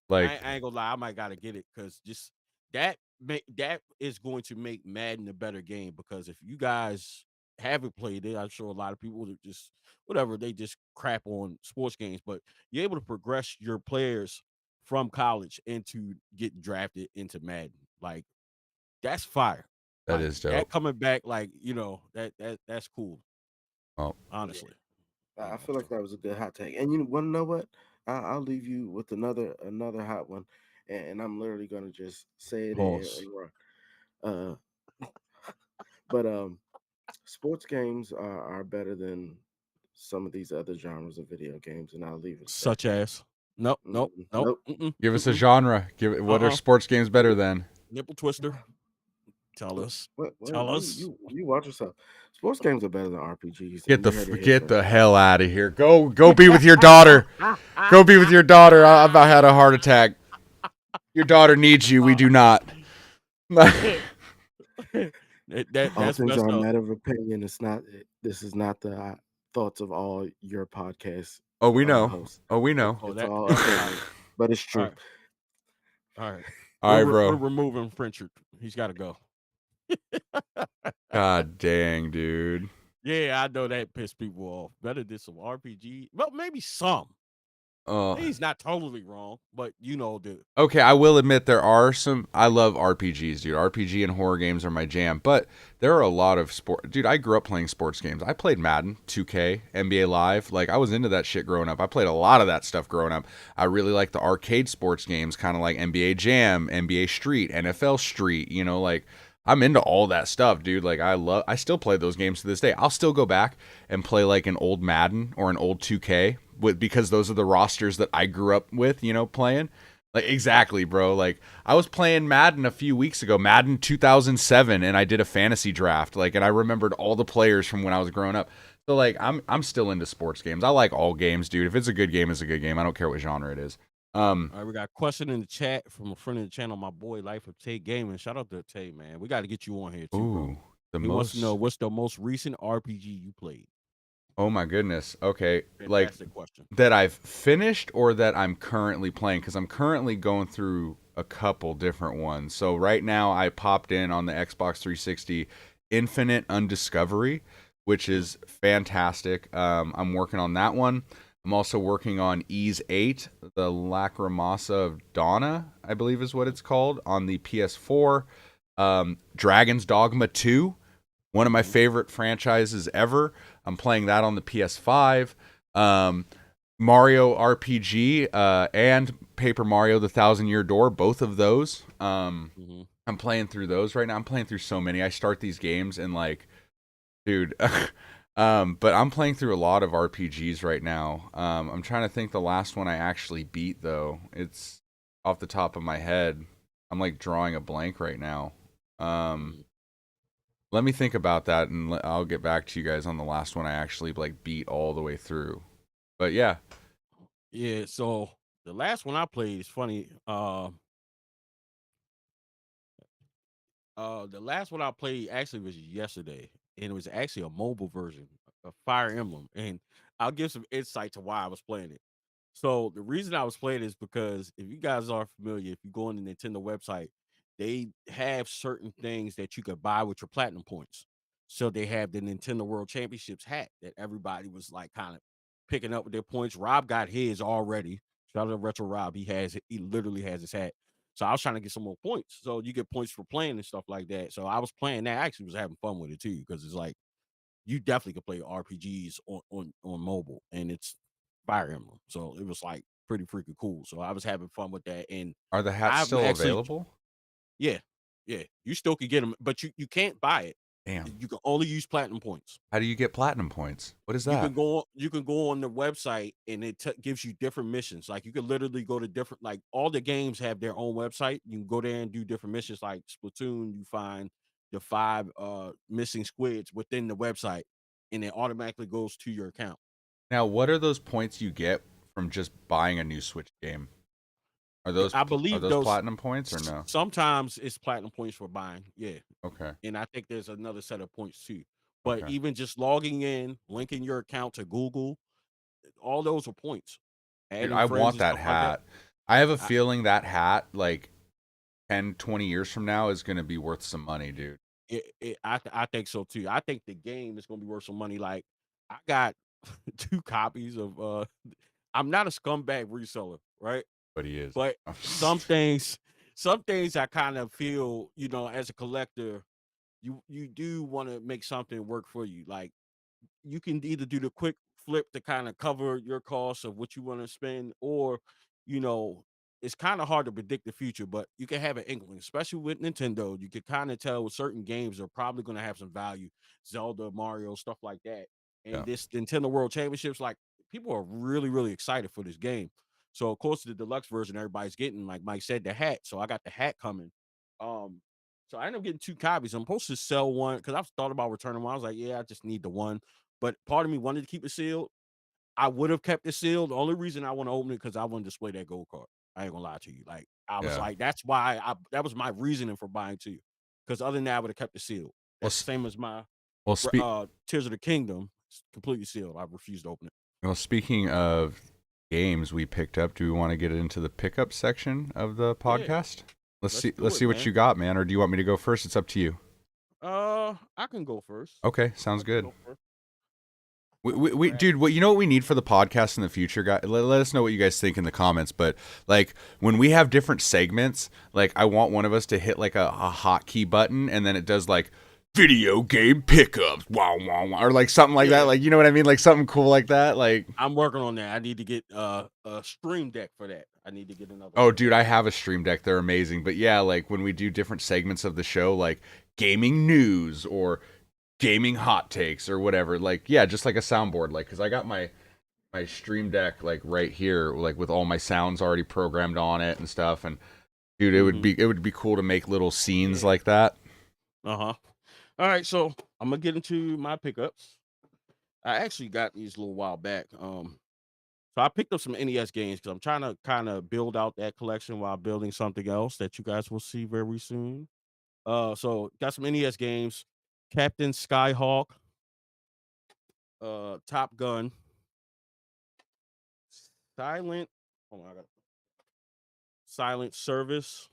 Like, I ain't gonna lie, I might gotta get it because just that is going to make Madden a better game. Because if you guys haven't played it, I'm sure a lot of people would just whatever they just crap on sports games, but you're able to progress your players from college into getting drafted into Madden. Like that's fire. that Like is dope. that coming back, like that's cool. Oh, Honestly, I feel like that was a good hot take. And you want to know what? I'll leave you with another hot one, and I'm literally gonna just say it Pause. and run. But sports games are better than some of these other genres of video games, and I'll leave it at that. Such as nope. Nope. give us a genre. What are sports games better than? Nipple twister. Tell us. Tell us. You watch yourself. Sports games are better than RPGs. Get and you heard it here get first. the hell out of here. Go be with your daughter. Go be with your daughter. I about had a heart attack. Your daughter needs you. We do not. All That's things messed are a up. matter of opinion. It's not. This is not the thoughts of all your podcasts. Oh, we know. Hosts. Oh, we know. It's all opinion, but it's true. All right. All right, We're bro. removing Frenchard. He's got to go. God dang, dude. Yeah, I know that pissed people off. Better than some RPG. Well, maybe some. He's not totally wrong, but you know the. Okay, I will admit there are some. I love RPGs, dude. RPG and horror games are my jam. But there are a lot of sport. Dude, I grew up playing sports games. I played Madden, 2K, NBA Live. Like I was into that shit growing up. I played a lot of that stuff growing up. I really like the arcade sports games, kind of like NBA Jam, NBA Street, NFL Street. You know, like I'm into all that stuff, dude. Like I still play those games to this day. I'll still go back and play like an old Madden or an old 2K because those are the rosters that I grew up with, you know, playing. Like exactly, bro. Like I was playing Madden a few weeks ago, Madden 2007, and I did a fantasy draft. Like, and I remembered all the players from when I was growing up. So like I'm still into sports games. I like all games, dude. If it's a good game, it's a good game. I don't care what genre it is. All right, we got a question in the chat from a friend of the channel, my boy Life of Tay Gaming. Shout out to Tay, man. We got to get you on here too, bro. He wants to know what's the most recent RPG you played. Oh my goodness. Okay. Fantastic question. That I've finished or that I'm currently playing, because I'm currently going through a couple different ones. So right now I popped in on the Xbox 360 Infinite Undiscovery, which is fantastic. I'm working on that one. I'm also working on Ease 8, the Lacrimosa of Donna, I believe is what it's called, on the PS4. Dragon's Dogma 2, one of my favorite franchises ever. I'm playing that on the PS5. Mario RPG and Paper Mario: The Thousand Year Door, both of those. I'm playing through those right now. I'm playing through so many. I start these games and like, dude. But I'm playing through a lot of RPGs right now. I'm trying to think the last one I actually beat, though. It's off the top of my head. I'm like drawing a blank right now. Let me think about that, and I'll get back to you guys on the last one I actually like beat all the way through. But yeah, Yeah, so the last one I played is funny. The last one I played actually was yesterday, and it was actually a mobile version of Fire Emblem. And I'll give some insight to why I was playing it. So the reason I was playing is because if you guys are familiar, if you go on the Nintendo website, they have certain things that you could buy with your platinum points. So they have the Nintendo World Championships hat that everybody was like kind of picking up with their points. Rob got his already. Shout out to Retro Rob. He literally has his hat. So I was trying to get some more points. So you get points for playing and stuff like that. So I was playing that. I actually was having fun with it too, because it's like you definitely could play RPGs on mobile, and it's Fire Emblem. So it was like pretty freaking cool. So I was having fun with that. And Are the hats I'm still actually available? yeah, yeah. You still can get them, but you can't buy it. Damn. You can only use platinum points. How do you get platinum points? What is You that? can go on the website, and it gives you different missions. Like you can literally go to different, like all the games have their own website. You can go there and do different missions. Like Splatoon, you find the 5 missing squids within the website, and it automatically goes to your account. Now, what are those points you get from just buying a new Switch game? Are those I are believe those those platinum points or no? sometimes it's platinum points for buying. Yeah. Okay. And I think there's another set of points too. But Okay. even just logging in, linking your account to Google, all those are points. Dude, Adding I friends want and that stuff like that. hat. I have a I, feeling that hat, like 10, 20 years from now, is going to be worth some money, dude. I think so too. I think the game is gonna be worth some money. Like I got 2 copies of I'm not a scumbag reseller, right? But he is. But some things I kind of feel, as a collector, you do want to make something work for you. Like you can either do the quick flip to kind of cover your costs of what you want to spend, or you know, it's kind of hard to predict the future, but you can have an inkling, especially with Nintendo. You can kind of tell certain games are probably going to have some value, Zelda, Mario, stuff like that. Yeah. And this Nintendo World Championships, like people are really, really excited for this game. So of course the deluxe version everybody's getting, like Mike said, the hat. So I got the hat coming. Um, so I ended up getting 2 copies. I'm supposed to sell one because I've thought about returning one. I was like, yeah, I just need the one. But part of me wanted to keep it sealed. I would have kept it sealed. The only reason I want to open it because I want to display that gold card. I ain't gonna lie to you. Like I was Yeah. like, that's why that was my reasoning for buying 2. Because other than that, I would have kept it sealed. Well, That's the same as my well, speak. Tears of the Kingdom. It's completely sealed. I refused to open it. Well, speaking of games we picked up, do we want to get into the pickup section of the Yeah, podcast? Let's let's see. do Let's it, see what man. you got, man. Or do you want me to go first? It's up to you. I can go first. Okay, sounds I can good. go first. Dude, what you know what we need for the podcast in the future, guys? Let us know what you guys think in the comments. But like when we have different segments, like I want one of us to hit like a hotkey button, and then it does like video game pickups, wow, wow, wow, or like something like that. Yeah, Like you know what I mean? Like something cool like that. Like I'm working on that. I need to get a stream deck for that. I need to get another oh, one. dude, I have a Stream Deck. They're amazing. But yeah, like when we do different segments of the show, like gaming news or gaming hot takes or whatever, like yeah, just like a soundboard, like because I got my Stream Deck like right here, like with all my sounds already programmed on it and stuff. And dude, it would be cool to make little scenes Yeah. like that. All right, so I'm gonna get into my pickups. I actually got these a little while back. So I picked up some NES games because I'm trying to kind of build out that collection while building something else that you guys will see very soon. So got some NES games: Captain Skyhawk, Top Gun, Silent. Oh my god, Silent Service.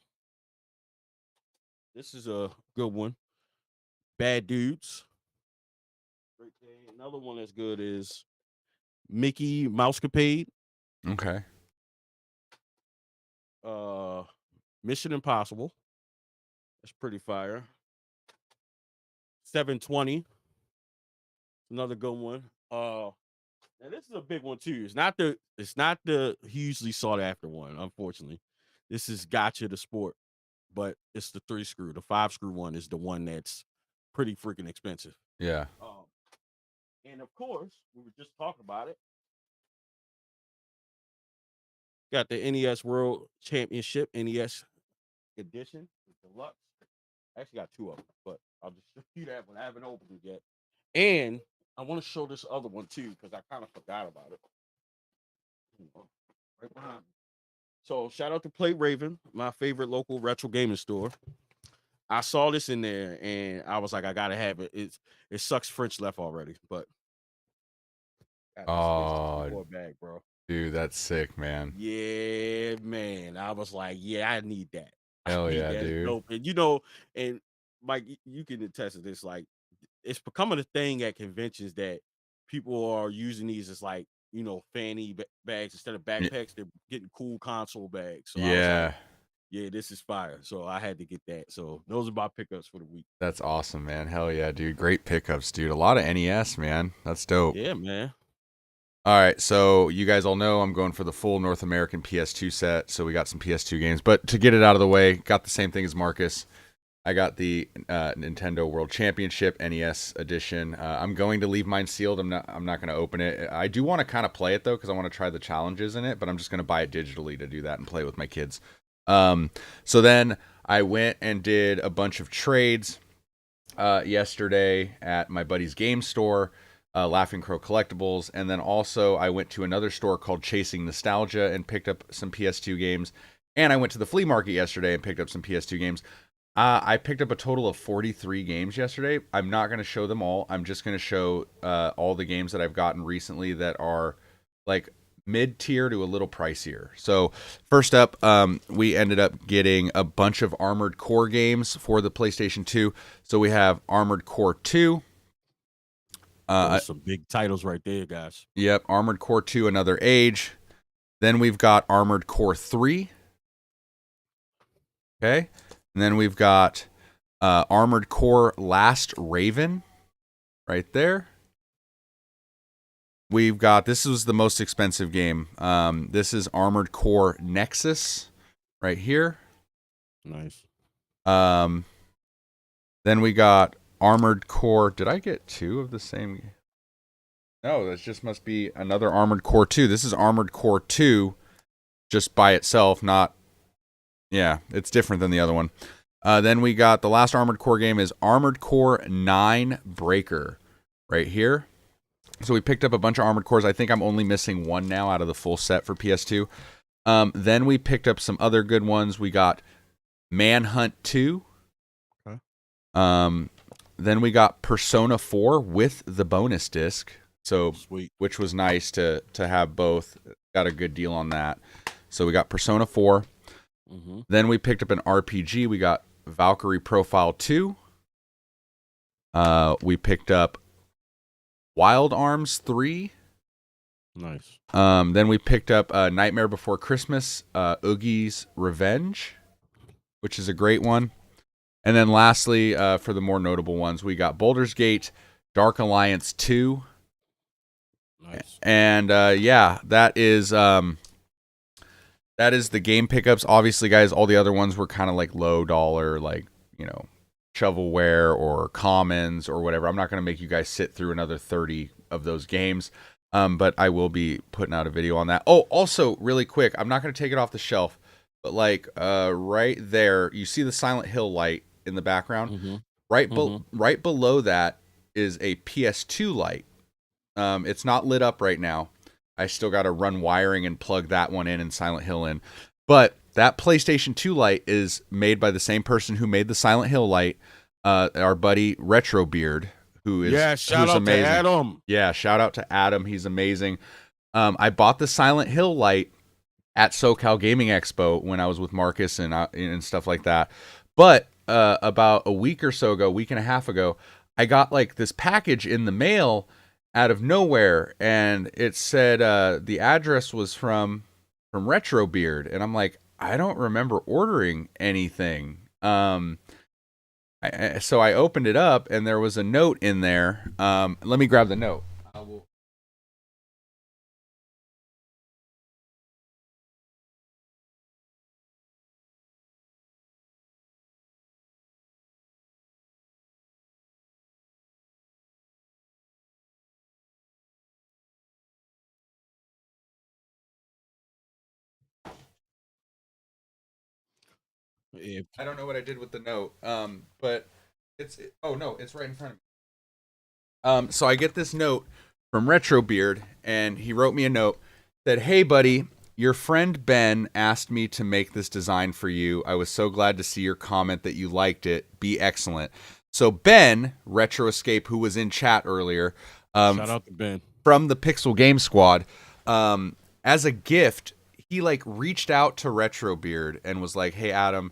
This is a good one. Bad Dudes. Great game. Another one that's good is Mickey Mousecapade. Okay. Uh, Mission Impossible. That's pretty fire. 720. Another good one. And this is a big one too. It's not the hugely sought after one, unfortunately. This is Gotcha the Sport, but it's the 3 screw. The 5 screw one is the one that's pretty freaking expensive. Yeah. And of course, we were just talking about it. Got the NES World Championship NES edition, the deluxe. I actually got 2 of them, but I'll just show you that one. I haven't opened it yet. And I want to show this other one too because I kind of forgot about it. Right behind me. So shout out to Plate Raven, my favorite local retro gaming store. I saw this in there and I was like, I gotta have it. It sucks French left already, but got this Oh, N64 bag, bro. dude, that's sick, man. Yeah, man. I was like, yeah, I need that. I Hell need yeah, that. It's dude. dope. And and Mike, you can attest to this. Like, it's becoming a thing at conventions that people are using these as like, fanny bags instead of Y- backpacks. They're getting cool console bags. So I was like, Yeah, yeah, this is fire. So I had to get that. So those are my pickups for the week. that's awesome, man. Hell yeah, dude. Great pickups, dude. A lot of NES, man. That's dope. Yeah, man. All right, so you guys all know I'm going for the full North American PS2 set. So we got some PS2 games, but to get it out of the way, got the same thing as Marcus. I got the Nintendo World Championship NES edition. I'm going to leave mine sealed. I'm not going to open it. I do want to kind of play it though because I want to try the challenges in it, but I'm just going to buy it digitally to do that and play with my kids. So then I went and did a bunch of trades yesterday at my buddy's game store, Laughing Crow Collectibles, and then also I went to another store called Chasing Nostalgia and picked up some PS2 games. And I went to the flea market yesterday and picked up some PS2 games. I picked up a total of 43 games yesterday. I'm not going to show them all. I'm just going to show all the games that I've gotten recently that are like mid-tier to a little pricier. So first up, we ended up getting a bunch of Armored Core games for the PlayStation 2. So we have Armored Core 2. Those some big titles right there, guys. Yep, Armored Core 2, Another Age. Then we've got Armored Core 3. Okay. And then we've got Armored Core Last Raven right there. We've got, this was the most expensive game. This is Armored Core Nexus right here. Nice. Then we got Armored Core. Did I get two of the same? No, that just must be another Armored Core 2. This is Armored Core 2 just by itself, not. Yeah, it's different than the other one. Then we got the last Armored Core game is Armored Core 9 Breaker right here. So we picked up a bunch of Armored Cores. I think I'm only missing one now out of the full set for PS2. Then we picked up some other good ones. We got Manhunt 2. Okay. Then we got Persona 4 with the bonus disc. So Sweet. Which was nice to have both. Got a good deal on that. So we got Persona 4. Mm-hmm. Then we picked up an RPG. We got Valkyrie Profile 2. We picked up Wild Arms 3. Nice. Then we picked up Nightmare Before Christmas, Oogie's Revenge, which is a great one. And then lastly, for the more notable ones, we got Baldur's Gate, Dark Alliance 2. Nice. And yeah, that is the game pickups. Obviously, guys, all the other ones were kind of like low dollar, like, shovelware or commons or whatever. I'm not going to make you guys sit through another 30 of those games, but I will be putting out a video on that. Oh, also, really quick, I'm not going to take it off the shelf, but like right there, you see the Silent Hill light in the background? Mm-hmm. Right below that is a PS2 light. It's not lit up right now. I still got to run wiring and plug that one in and Silent Hill in. But that PlayStation 2 light is made by the same person who made the Silent Hill light, our buddy RetroBeard, who's shout out amazing. to Adam. Yeah, shout out to Adam. He's amazing. I bought the Silent Hill light at SoCal Gaming Expo when I was with Marcus and stuff like that. But about a week or so ago, week and a half ago, I got like this package in the mail out of nowhere, and it said the address was from RetroBeard, and I'm like, I don't remember ordering anything. So I opened it up, and there was a note in there. Let me grab the note. Yeah. I don't know what I did with the note, but oh no, it's right in front of me. So I get this note from RetroBeard, and he wrote me a note that, hey buddy, your friend Ben asked me to make this design for you. I was so glad to see your comment that you liked it. Be excellent. So Ben, Retro Escape, who was in chat earlier, Shout out to Ben from the Pixel Game Squad, as a gift, he like reached out to Retrobeard and was like, "Hey Adam,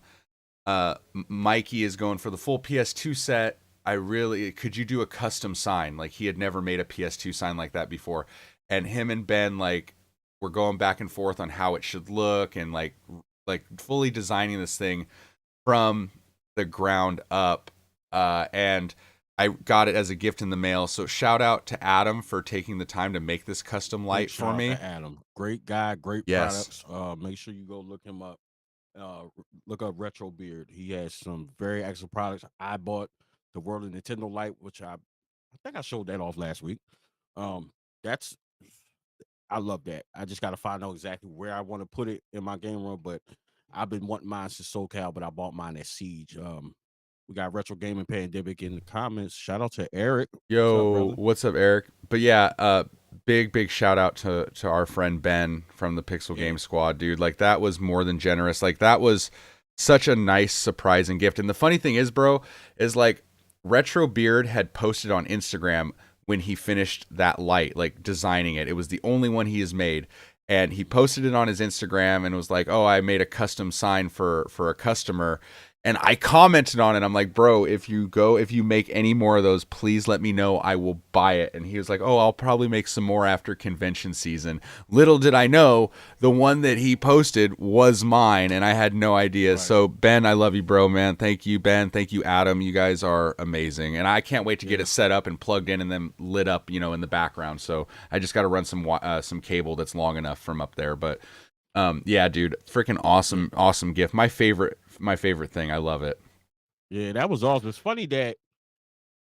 Mikey is going for the full PS2 set. Could you do a custom sign?" Like he had never made a PS2 sign like that before, and him and Ben like were going back and forth on how it should look and like fully designing this thing from the ground up, and I got it as a gift in the mail. So shout out to Adam for taking the time to make this custom light for me. Adam, great guy, great products. Make sure you go look him up. Look up Retro Beard. He has some very excellent products. I bought the World of Nintendo light, which I think I showed that off last week. I love that. I just got to find out exactly where I want to put it in my game room, but I've been wanting mine since SoCal, but I bought mine at Siege. We got Retro Gaming Pandemic in the comments. Shout out to Eric. Yo, what's up, Eric? But yeah, big shout out to our friend Ben from the Pixel Game Squad, dude. Like that was more than generous. Like that was such a nice surprising gift. And the funny thing is, bro, is like Retro Beard had posted on Instagram when he finished that light, like designing it. It was the only one he has made. And he posted it on his Instagram and was like, "Oh, I made a custom sign for a customer." And I commented on it. I'm like, "Bro, if you make any more of those, please let me know. I will buy it." And he was like, "Oh, I'll probably make some more after convention season." Little did I know, the one that he posted was mine, and I had no idea. Right. So, Ben, I love you, bro, man. Thank you, Ben. Thank you, Adam. You guys are amazing. And I can't wait to get it set up and plugged in and then lit up, in the background. So I just got to run some cable that's long enough from up there. But yeah, dude, freaking awesome gift. My favorite thing. I love it. Yeah, that was awesome. It's funny that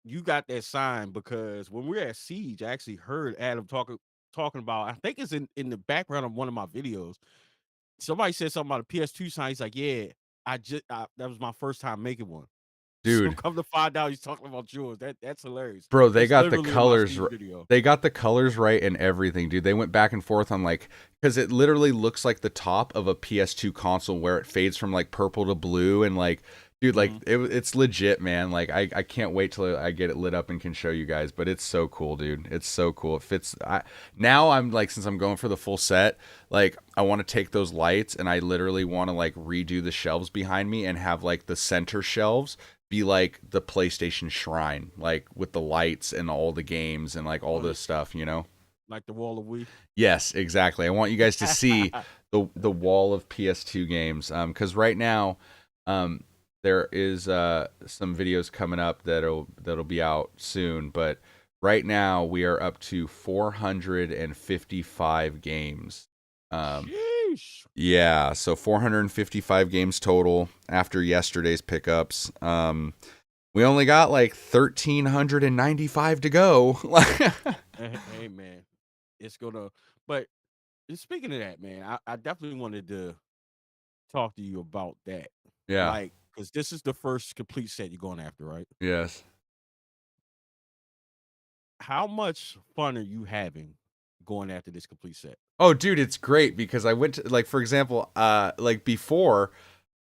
you got that sign because when we were at Siege, I actually heard Adam talking about, I think it's in the background of one of my videos. Somebody said something about a PS2 sign. He's like, "Yeah, that was my first time making one." Dude, so come to find out he's talking about yours. That's hilarious, bro. They got the colors. They got the colors right and everything, dude. They went back and forth on like, because it literally looks like the top of a PS2 console where it fades from like purple to blue and like, dude, like it's legit, man. Like I can't wait till I get it lit up and can show you guys. But it's so cool, dude. It's so cool. It fits. Now I'm like, since I'm going for the full set, like I want to take those lights and I literally want to like redo the shelves behind me and have like the center shelves be like the PlayStation shrine, like with the lights and all the games and like all this stuff, like the wall of Wii. Yes, exactly. I want you guys to see the wall of PS2 games, because right now there is some videos coming up that'll be out soon, but right now we are up to 455 games. Yeah, so 455 games total after yesterday's pickups. We only got like 1,395 to go. Hey man, it's gonna. But speaking of that, man, I definitely wanted to talk to you about that. Yeah, like because this is the first complete set you're going after, right? Yes. How much fun are you having going after this complete set? Oh, dude, it's great because I went to, like, for example, like before,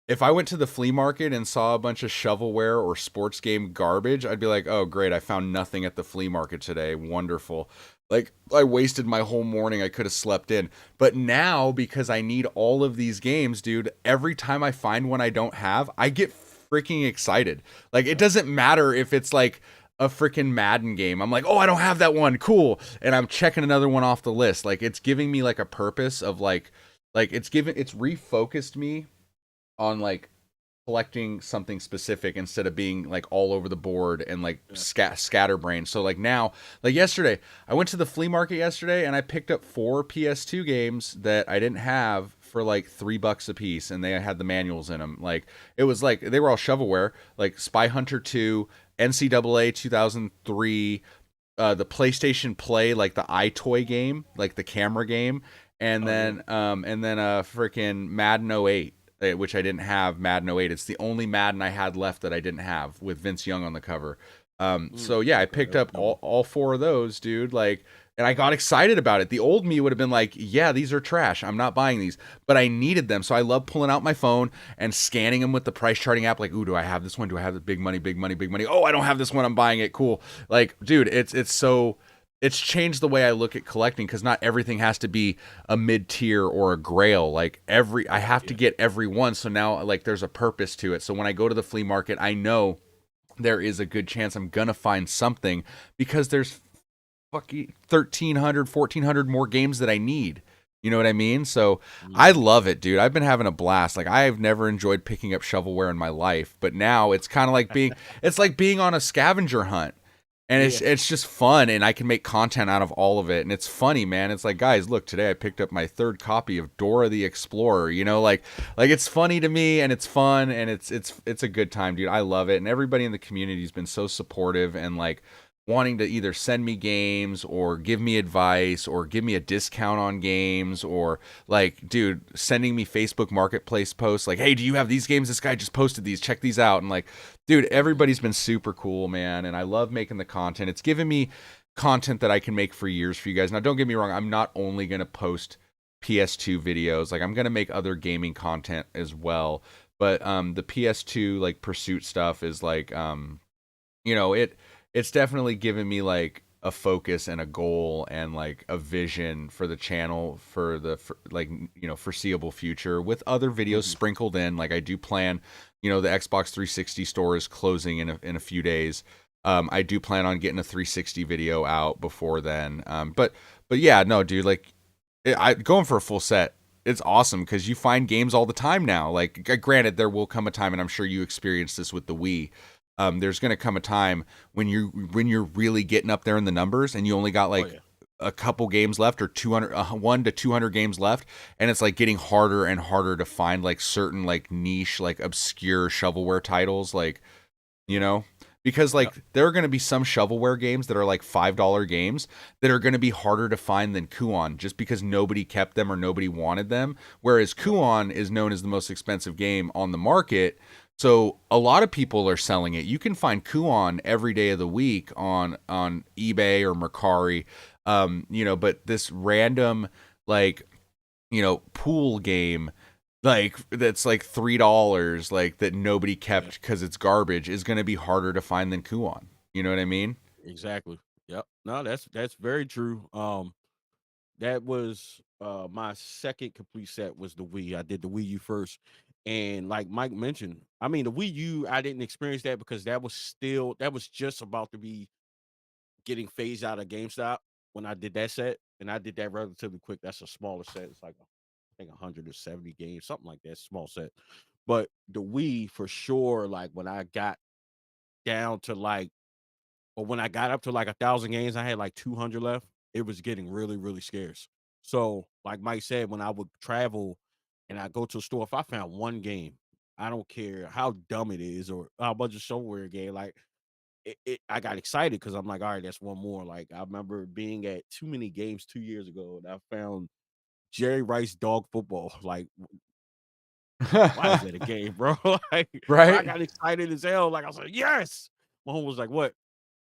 if I went to the flea market and saw a bunch of shovelware or sports game garbage, I'd be like, "Oh, great, I found nothing at the flea market today. Wonderful." Like, I wasted my whole morning. I could have slept in. But now, because I need all of these games, dude, every time I find one I don't have, I get freaking excited. Like, it doesn't matter if it's like a freaking Madden game. I'm like, "Oh, I don't have that one. Cool." And I'm checking another one off the list. Like, it's giving me like a purpose of like it's refocused me on like collecting something specific instead of being like all over the board and like scatterbrained. So like now, like yesterday, I went to the flea market yesterday and I picked up 4 PS2 games that I didn't have for like $3 a piece, and they had the manuals in them. Like, it was like they were all shovelware, like Spy Hunter 2, NCAA 2003, the PlayStation Play, like the iToy game, like the camera game, and then freaking Madden 08, which I didn't have. Madden 08. It's the only Madden I had left that I didn't have, with Vince Young on the cover. So yeah, I picked up all 4 of those, dude. Like, and I got excited about it. The old me would have been like, yeah, these are trash. I'm not buying these. But I needed them. So I love pulling out my phone and scanning them with the price charting app. Like, ooh, do I have this one? Do I have the big money, big money, big money? Oh, I don't have this one. I'm buying it. Cool. Like, dude, it's changed the way I look at collecting, because not everything has to be a mid-tier or a grail. Like I have to get every one. So now like there's a purpose to it. So when I go to the flea market, I know there is a good chance I'm gonna find something, because there's fucking 1,300, 1,400 more games that I need. You know what I mean? So I love it, dude. I've been having a blast. Like, I've never enjoyed picking up shovelware in my life, but now it's kind of like being on a scavenger hunt. And it's just fun, and I can make content out of all of it. And it's funny, man. It's like, guys, look, today I picked up my 3rd copy of Dora the Explorer. You know, like it's funny to me, and it's fun, and it's a good time, dude. I love it. And everybody in the community has been so supportive, and like wanting to either send me games or give me advice or give me a discount on games, or like, dude, sending me Facebook Marketplace posts like, hey, do you have these games? This guy just posted these. Check these out. And like, dude, everybody's been super cool, man. And I love making the content. It's given me content that I can make for years for you guys. Now, don't get me wrong. I'm not only going to post PS2 videos. Like, I'm going to make other gaming content as well. But the PS2 like pursuit stuff is like, you know, it's definitely given me like a focus and a goal and like a vision for the channel for like, you know, foreseeable future, with other videos sprinkled in. Like, I do plan, you know, the Xbox 360 store is closing in a few days. I do plan on getting a 360 video out before then. But yeah, no, dude, like going for a full set, it's awesome because you find games all the time now. Like, granted, there will come a time, and I'm sure you experienced this with the Wii. There's going to come a time when you're really getting up there in the numbers, and you only got like a couple games left, or 1 to 200 games left, and it's like getting harder and harder to find like certain like niche, like obscure shovelware titles, like, you know, because like there are going to be some shovelware games that are like $5 games that are going to be harder to find than Kuon, just because nobody kept them or nobody wanted them, whereas Kuon is known as the most expensive game on the market. So a lot of people are selling it. You can find Kuon every day of the week on eBay or Mercari, you know, but this random, like, you know, pool game, like that's like $3, like that nobody kept because it's garbage, is going to be harder to find than Kuon. You know what I mean? Exactly. Yep. No, that's very true. That was my second complete set was the Wii. I did the Wii U first. And like Mike mentioned, I mean, the Wii U, I didn't experience that because that was just about to be getting phased out of GameStop when I did that set. And I did that relatively quick. That's a smaller set. It's like, I think 170 games, something like that, small set. But the Wii, for sure, like when I got down to like, or when I got up to like 1,000 games, I had like 200 left. It was getting really, really scarce. So, like Mike said, when I would travel and I go to a store, if I found one game, I don't care how dumb it is or how much a shovelware game, like I got excited because I'm like, all right, that's one more. Like, I remember being at Too Many Games 2 years ago, and I found Jerry Rice Dog Football. Like, why is that a game, bro? Like, I Right? got excited as hell. Like, I was like, yes. My home was like, what?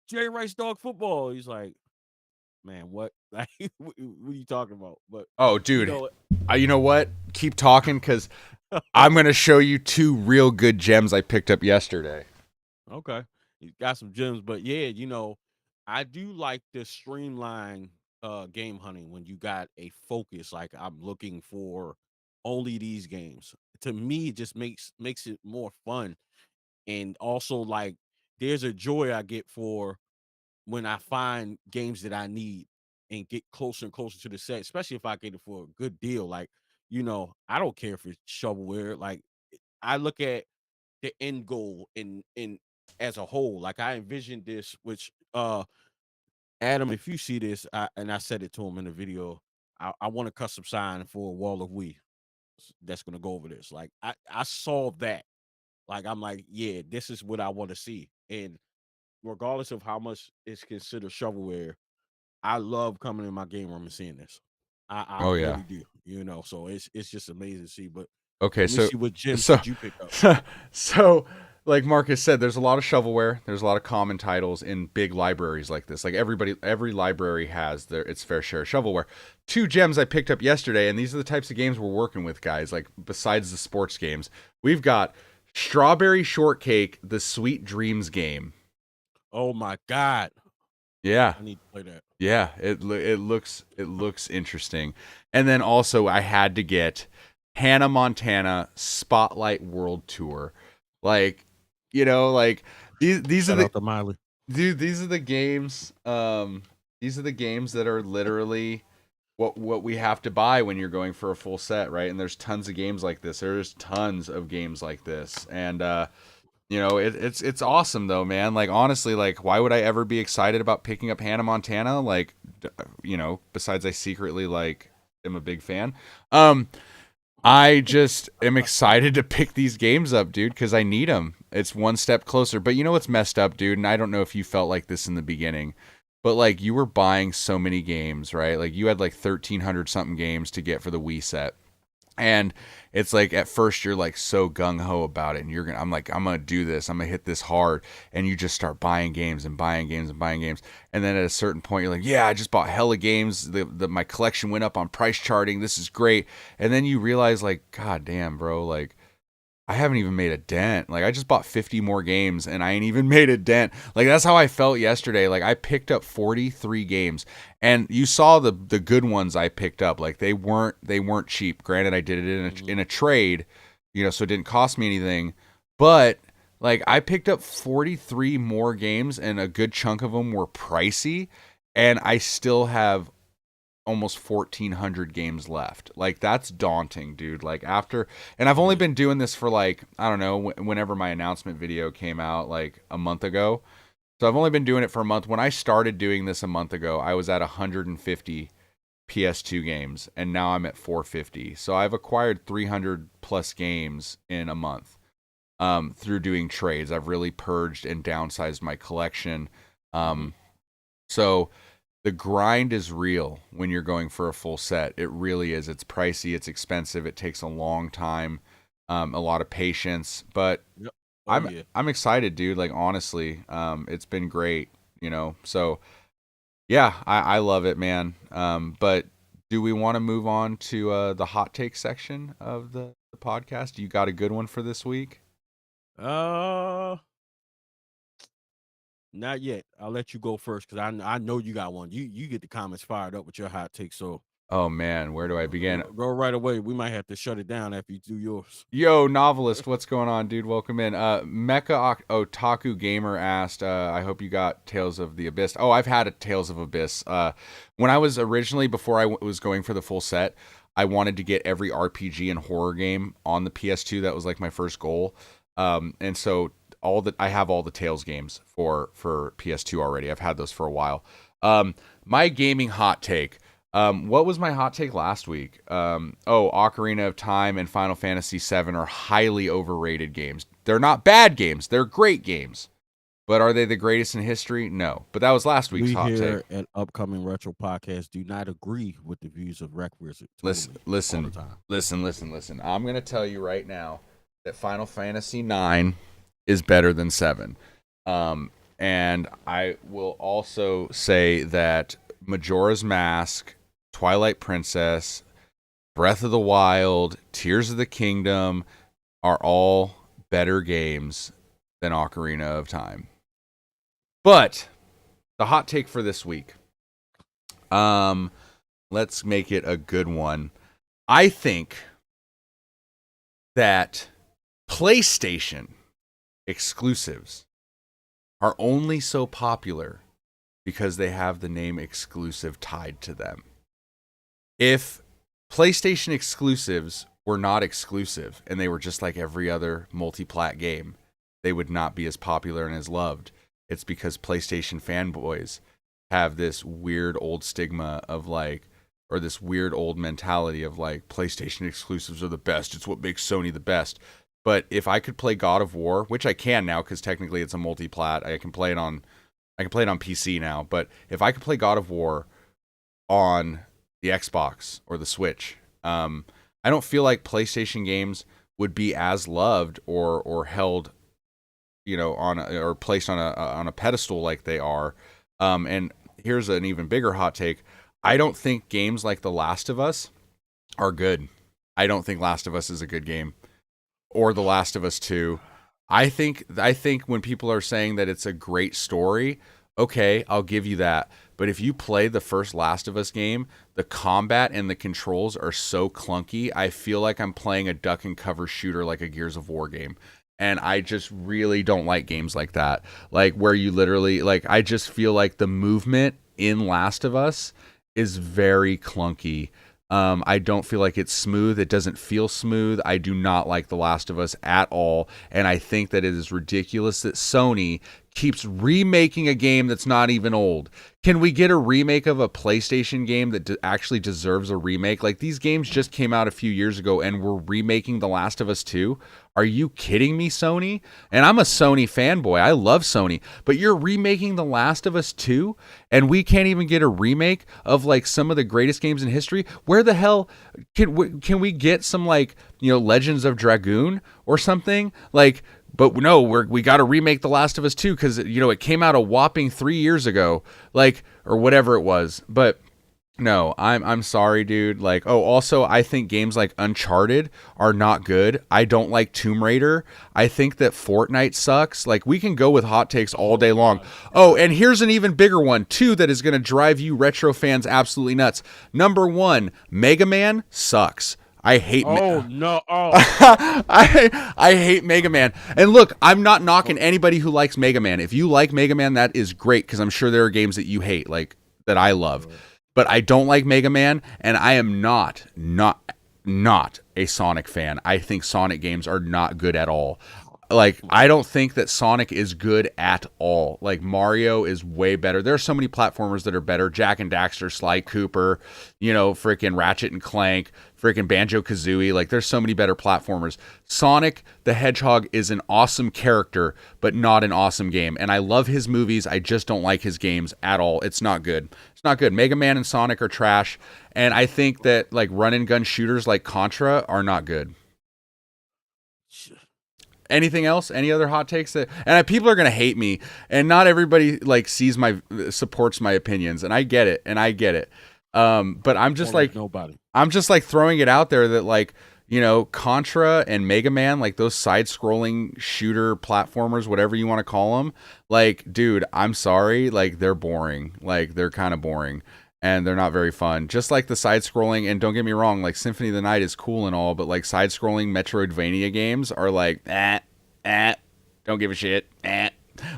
Jerry Rice Dog Football. He's like, man, what? Like, what are you talking about? But Oh, you dude, know, you know what? Keep talking, because I'm going to show you 2 real good gems I picked up yesterday. okay, you got some gems, but yeah, you know, I do like the streamline game hunting when you got a focus. Like, I'm looking for only these games. To me, it just makes it more fun, and also like there's a joy I get for when I find games that I need and get closer and closer to the set, especially if I get it for a good deal. Like, you know, I don't care if it's shovelware. Like, I look at the end goal in as a whole. Like, I envisioned this, which Adam, if you see this, and I said it to him in the video, I want a custom sign for a wall of we that's gonna go over this. Like, I saw that. Like, I'm like, yeah, this is what I want to see. And regardless of how much is considered shovelware, I love coming in my game room and seeing this. I Oh yeah. really do, you know. So it's just amazing to see. But Okay, let me so see what gems so did you pick up. so like Marcus said, there's a lot of shovelware. There's a lot of common titles in big libraries like this. Like every library has its fair share of shovelware. 2 gems I picked up yesterday, and these are the types of games we're working with, guys. Like besides the sports games, we've got Strawberry Shortcake, the Sweet Dreams game. Oh my God. Yeah. I need to play that. Yeah, it looks interesting. And then also I had to get Hannah Montana Spotlight World Tour. Like, like these Shout are out to Miley. these are the games that are literally what we have to buy when you're going for a full set, right? And there's tons of games like this. There's tons of games like this. And it's awesome though, man. Like honestly, like why would I ever be excited about picking up Hannah Montana? Like, besides I secretly like am a big fan. I just am excited to pick these games up, dude, because I need them. It's one step closer. But you know what's messed up, dude? And I don't know if you felt like this in the beginning, but like you were buying so many games, right? Like you had like 1,300 something games to get for the Wii set. And it's like at first you're like so gung-ho about it, and I'm gonna do this, I'm gonna hit this hard, and you just start buying games and buying games and buying games, and then at a certain point you're like, yeah, I just bought hella games, my collection went up on price charting, this is great. And then you realize like, god damn, bro, like I haven't even made a dent. Like I just bought 50 more games and I ain't even made a dent. Like that's how I felt yesterday. Like I picked up 43 games, and you saw the good ones I picked up. Like they weren't cheap. Granted, I did it in a trade, so it didn't cost me anything. But like I picked up 43 more games, and a good chunk of them were pricey, and I still have almost 1,400 games left. Like that's daunting, dude. Like and I've only been doing this for like, I don't know, whenever my announcement video came out, like a month ago. So I've only been doing it for a month. When I started doing this a month ago, I was at 150 PS2 games, and now I'm at 450. So I've acquired 300 plus games in a month through doing trades. I've really purged and downsized my collection. So the grind is real when you're going for a full set. It really is. It's pricey. It's expensive. It takes a long time, a lot of patience. But Yep. I'm excited, dude. Like honestly, it's been great. So yeah, I love it, man. But do we want to move on to the hot take section of the podcast? You got a good one for this week? Not yet. I'll let you go first because I know you got one. You get the comments fired up with your hot take. So, oh man, where do I begin? Go right away. We might have to shut it down after you do yours. Yo, novelist, what's going on, dude? Welcome in. Mecha Otaku Gamer asked, I hope you got Tales of the Abyss. Oh, I've had a Tales of Abyss. When I was originally, before I was going for the full set, I wanted to get every RPG and horror game on the PS2. That was like my first goal. And so I have all the Tales games for PS2 already. I've had those for a while. My gaming hot take. What was my hot take last week? Ocarina of Time and Final Fantasy VII are highly overrated games. They're not bad games. They're great games. But are they the greatest in history? No. But that was last week's hot take. We here at Upcoming Retro Podcast do not agree with the views of RectWizard. Listen. I'm going to tell you right now that Final Fantasy IX is better than 7. And I will also say that Majora's Mask, Twilight Princess, Breath of the Wild, Tears of the Kingdom are all better games than Ocarina of Time. But the hot take for this week, let's make it a good one. I think that PlayStation exclusives are only so popular because they have the name exclusive tied to them. If PlayStation exclusives were not exclusive and they were just like every other multi-plat game, they would not be as popular and as loved. It's because PlayStation fanboys have this weird old stigma of like, or this weird old mentality of like, PlayStation exclusives are the best. It's what makes Sony the best. But if I could play God of War, which I can now because technically it's a multi-plat, I can play it on PC now. But if I could play God of War on the Xbox or the Switch, I don't feel like PlayStation games would be as loved or held or placed on a pedestal like they are. And here's an even bigger hot take. I don't think games like The Last of Us are good. I don't think Last of Us is a good game, or The Last of Us 2. I think when people are saying that it's a great story, okay, I'll give you that. But if you play the first Last of Us game, the combat and the controls are so clunky. I feel like I'm playing a duck and cover shooter like a Gears of War game. And I just really don't like games like that. Like where you literally I just feel like the movement in Last of Us is very clunky. I don't feel like it's smooth. It doesn't feel smooth. I do not like The Last of Us at all. And I think that it is ridiculous that Sony keeps remaking a game that's not even old. Can we get a remake of a PlayStation game that actually deserves a remake? Like, these games just came out a few years ago and we're remaking The Last of Us 2? Are you kidding me, Sony? And I'm a Sony fanboy. I love Sony. But you're remaking The Last of Us 2? And we can't even get a remake of, like, some of the greatest games in history? Where the hell can we get some, like, Legends of Dragoon or something? Like, but no, we got to remake The Last of Us 2 because, it came out a whopping 3 years ago, or whatever it was. But no, I'm sorry, dude. Also, I think games like Uncharted are not good. I don't like Tomb Raider. I think that Fortnite sucks. We can go with hot takes all day long. Oh, and here's an even bigger one, too, that is going to drive you retro fans absolutely nuts. Number 1, Mega Man sucks. I hate. No! Oh, I hate Mega Man. And look, I'm not knocking anybody who likes Mega Man. If you like Mega Man, that is great because I'm sure there are games that you hate, that I love. But I don't like Mega Man, and I am not a Sonic fan. I think Sonic games are not good at all. I don't think that Sonic is good at all. Mario is way better. There are so many platformers that are better. Jak and Daxter, Sly Cooper, freaking Ratchet and Clank, freaking Banjo-Kazooie. There's so many better platformers. Sonic the Hedgehog is an awesome character, but not an awesome game. And I love his movies. I just don't like his games at all. It's not good. It's not good. Mega Man and Sonic are trash. And I think that run and gun shooters like Contra are not good. Anything else? Any other hot takes people are gonna hate me, and not everybody supports my opinions, and I get it. But I'm just nobody. I'm just throwing it out there that Contra and Mega Man, those side-scrolling shooter platformers, whatever you want to call them, dude, I'm sorry, they're boring, they're kind of boring. And they're not very fun. Just like the side-scrolling, and don't get me wrong, Symphony of the Night is cool and all, but side-scrolling Metroidvania games are don't give a shit.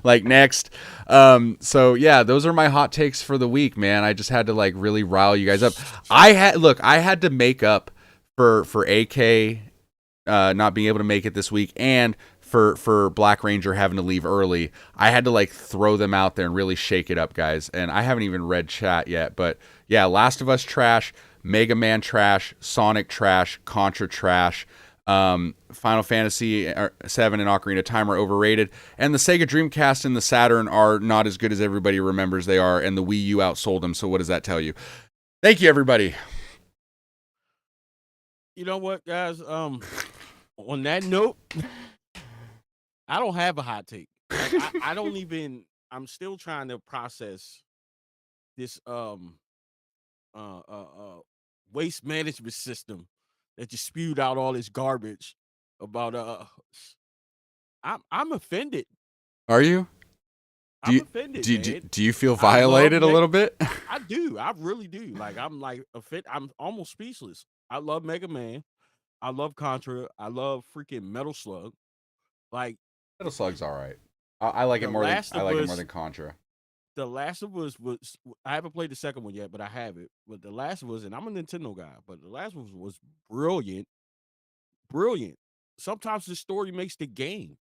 Next. So yeah, those are my hot takes for the week, man. I just had to really rile you guys up. I had to make up for AK not being able to make it this week, and for BlakRanger having to leave early. I had to throw them out there and really shake it up, guys. And I haven't even read chat yet, but yeah, Last of Us trash, Mega Man trash, Sonic trash, Contra trash, Final Fantasy 7 and Ocarina of Time are overrated, and the Sega Dreamcast and the Saturn are not as good as everybody remembers they are, and the Wii U outsold them. So what does that tell you? Thank you, everybody. You know what, guys? On that note, I don't have a hot take. I don't even. I'm still trying to process this waste management system that just spewed out all this garbage about I'm offended. Are you? I'm offended. Do you feel violated a little bit? I do. I really do. I'm offended. I'm almost speechless. I love Mega Man. I love Contra. I love freaking Metal Slug. Metal Slug's all right. I like it more than Contra. The Last of Us was. I haven't played the second one yet, but I have it. But The Last of Us, and I'm a Nintendo guy, but The Last of Us was brilliant. Brilliant. Sometimes the story makes the game.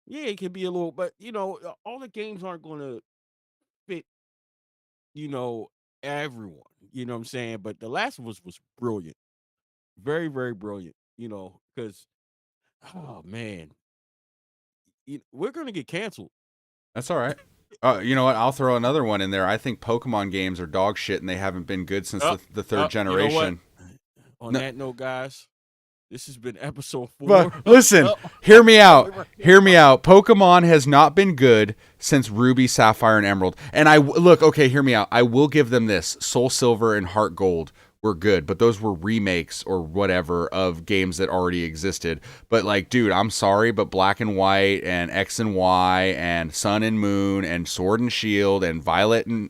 Yeah, it can be a little, but all the games aren't going to fit. Everyone. You know what I'm saying? But The Last of Us was brilliant. Very, very brilliant. Because, oh man, we're gonna get canceled. That's all right. You know what? I'll throw another one in there. I think Pokemon games are dog shit, and they haven't been good since the third generation. On that note, guys, This has been episode 4. But listen, hear me out. Hear me out. Pokemon has not been good since Ruby, Sapphire, and Emerald. And okay, hear me out. I will give them this. Soul Silver and Heart Gold were good, but those were remakes or whatever of games that already existed. But like, dude, I'm sorry, but Black and White and X and Y and Sun and Moon and Sword and Shield and Violet and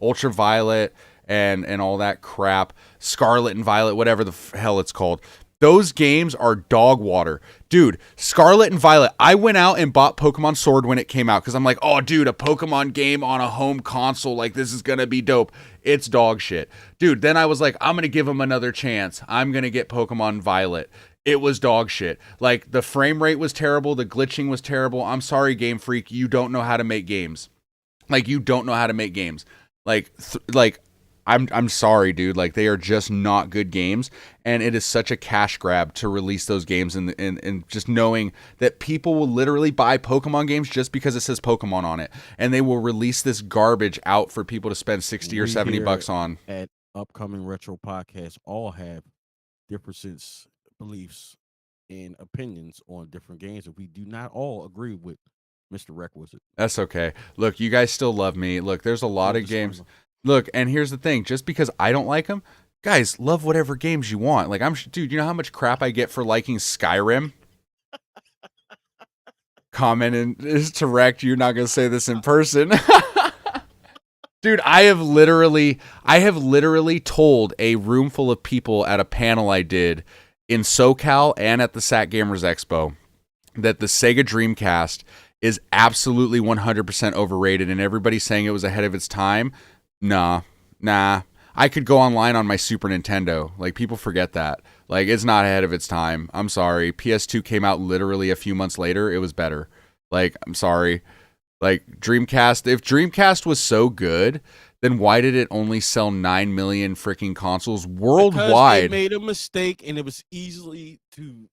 Ultraviolet and all that crap, Scarlet and Violet, whatever the hell it's called. Those games are dog water. Dude, Scarlet and Violet, I went out and bought Pokemon Sword when it came out because I'm like, oh, dude, a Pokemon game on a home console, like, this is going to be dope. It's dog shit. Dude, then I was like, I'm going to give them another chance. I'm going to get Pokemon Violet. It was dog shit. Like, the frame rate was terrible. The glitching was terrible. I'm sorry, Game Freak. You don't know how to make games. Like, you don't know how to make games. I'm sorry, dude. Like, they are just not good games, and it is such a cash grab to release those games and just knowing that people will literally buy Pokemon games just because it says Pokemon on it, and they will release this garbage out for people to spend $60 or $70 on. At upcoming retro podcasts, all have differences, beliefs, and opinions on different games, and we do not all agree with Mr. RectWizard. That's okay. Look, you guys still love me. Look, there's a lot of games. Look, and here's the thing. Just because I don't like them, guys, love whatever games you want. Like, dude, you know how much crap I get for liking Skyrim? Commenting is to Rect, you're not going to say this in person. Dude, I have literally told a room full of people at a panel I did in SoCal and at the Sat Gamers Expo that the Sega Dreamcast is absolutely 100% overrated, and everybody's saying it was ahead of its time. Nah. I could go online on my Super Nintendo. Like, people forget that. Like, it's not ahead of its time. I'm sorry. PS2 came out literally a few months later. It was better. Like, I'm sorry. Like, Dreamcast, if Dreamcast was so good, then why did it only sell 9 million freaking consoles worldwide? Because they made a mistake, and it was easily to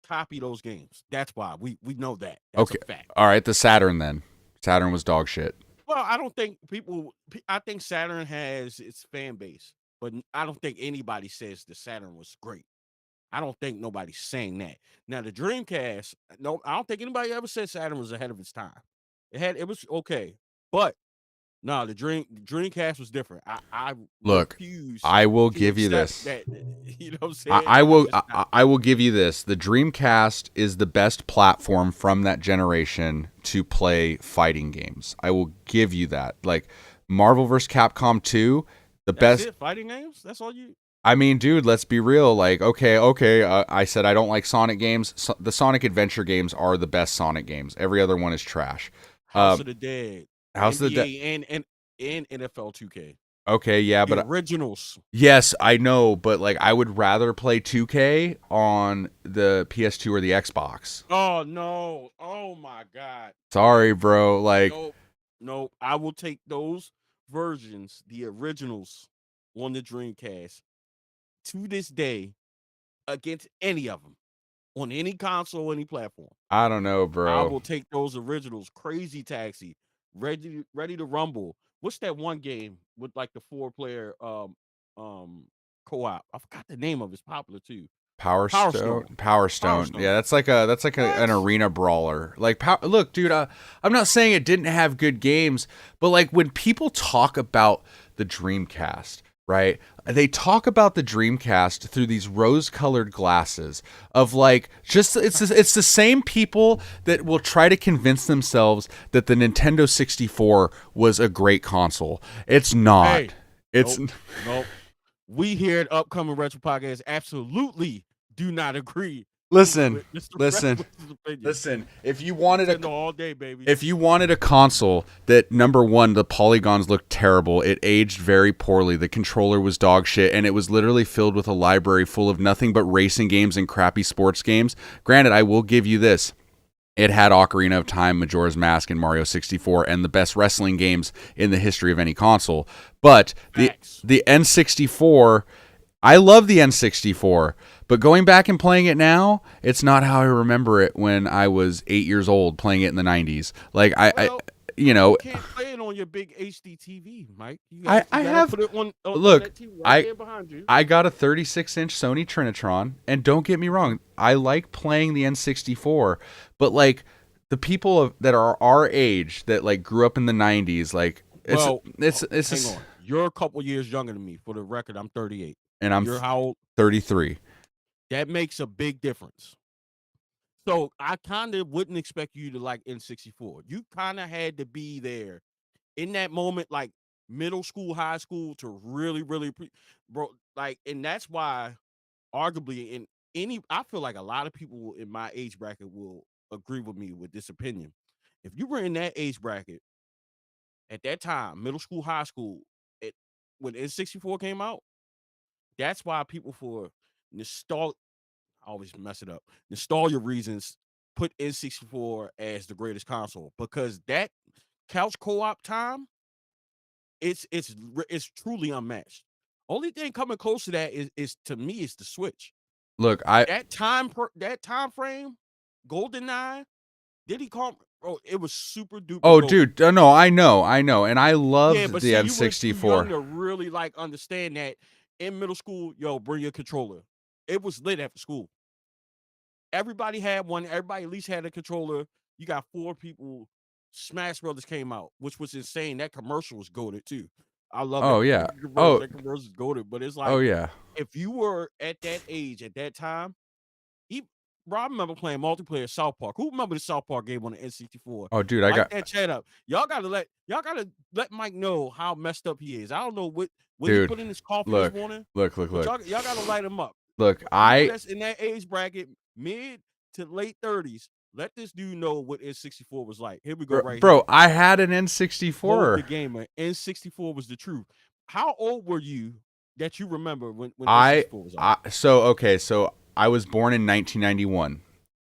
copy those games. That's why. We know that. That's okay. A fact. All right, the Saturn then. Saturn was dog shit. Well, I don't think I think Saturn has its fan base, but I don't think anybody says the Saturn was great. I don't think nobody's saying that. Now, the Dreamcast, no, I don't think anybody ever said Saturn was ahead of its time. It was okay, but no, the Dreamcast was different. I will give you this. That, you know what I'm saying? I will give you this. The Dreamcast is the best platform from that generation to play fighting games. I will give you that. Like, Marvel vs. Capcom 2, That's best it? Fighting games. That's all you. I mean, dude, let's be real. Like, okay. I said I don't like Sonic games. The Sonic Adventure games are the best Sonic games. Every other one is trash. House of the Dead. House of the Dead and NFL 2K. Okay, yeah, the but originals. Yes, I know, but like, I would rather play 2K on the PS2 or the Xbox. Oh no! Oh my God! Sorry, bro. Like, no, I will take those versions, the originals, on the Dreamcast to this day against any of them on any console, any platform. I don't know, bro. I will take those originals. Crazy Taxi, Ready to Rumble. What's that one game with like the 4-player co-op? I forgot the name of it. It's popular too. Power Stone. Yeah, that's like an arena brawler. Like, look, dude, I'm not saying it didn't have good games, but like, when people talk about the Dreamcast, right? They talk about the Dreamcast through these rose-colored glasses of like, just it's the same people that will try to convince themselves that the Nintendo 64 was a great console. It's not. Hey, nope. We here at Upcoming Retro Podcast absolutely do not agree. Listen. If you wanted all day, baby. If you wanted a console that, number one, the polygons looked terrible, it aged very poorly, the controller was dog shit, and it was literally filled with a library full of nothing but racing games and crappy sports games. Granted, I will give you this. It had Ocarina of Time, Majora's Mask, and Mario 64, and the best wrestling games in the history of any console. But the N64, I love the N64, but going back and playing it now, it's not how I remember it when I was 8 years old playing it in the 90s. Like, You can't play it on your big HD TV, Mike. You I gotta have put it on look, that TV right there behind you. I got a 36-inch Sony Trinitron, and don't get me wrong, I like playing the N64, but like the people that are our age that like grew up in the 90s, like it's hang on. You're a couple years younger than me. For the record, I'm 38. And I'm You're how old? 33. That makes a big difference. So I kind of wouldn't expect you to like N64. You kind of had to be there in that moment, like middle school, high school, to really, bro. Like, and that's why, arguably, I feel like a lot of people in my age bracket will agree with me with this opinion. If you were in that age bracket at that time, middle school, high school, when N64 came out, that's why people for nostalgia, I always mess it up. Nostalgia reasons put N64 as the greatest console, because that couch co-op time, it's truly unmatched. Only thing coming close to that is to me is the Switch. Look, that time frame, GoldenEye, Diddy Kong, bro, it was super duper. Oh, dude, no, I know, and I loved the N64. You were too young to really like understand that. In middle school, yo, bring your controller. It was lit after school. Everybody had one. Everybody at least had a controller. You got 4 people. Smash Brothers came out, which was insane. That commercial was goated too. I love it. Oh yeah. That commercial is goated. But it's like, oh yeah. If you were at that age at that time, bro, I remember playing multiplayer South Park. Who remember the South Park game on the N64? Oh, dude, I got that chat up. Y'all gotta let Mike know how messed up he is. I don't know what he put in his coffee this morning. Look. Y'all gotta light him up. Look, that's in that age bracket, mid to late 30s. Let this dude know what N64 was like. Here we go, bro, here. I had an N64. The gamer. N64 was the truth. How old were you that you remember when N64 was out? So I was born in 1991.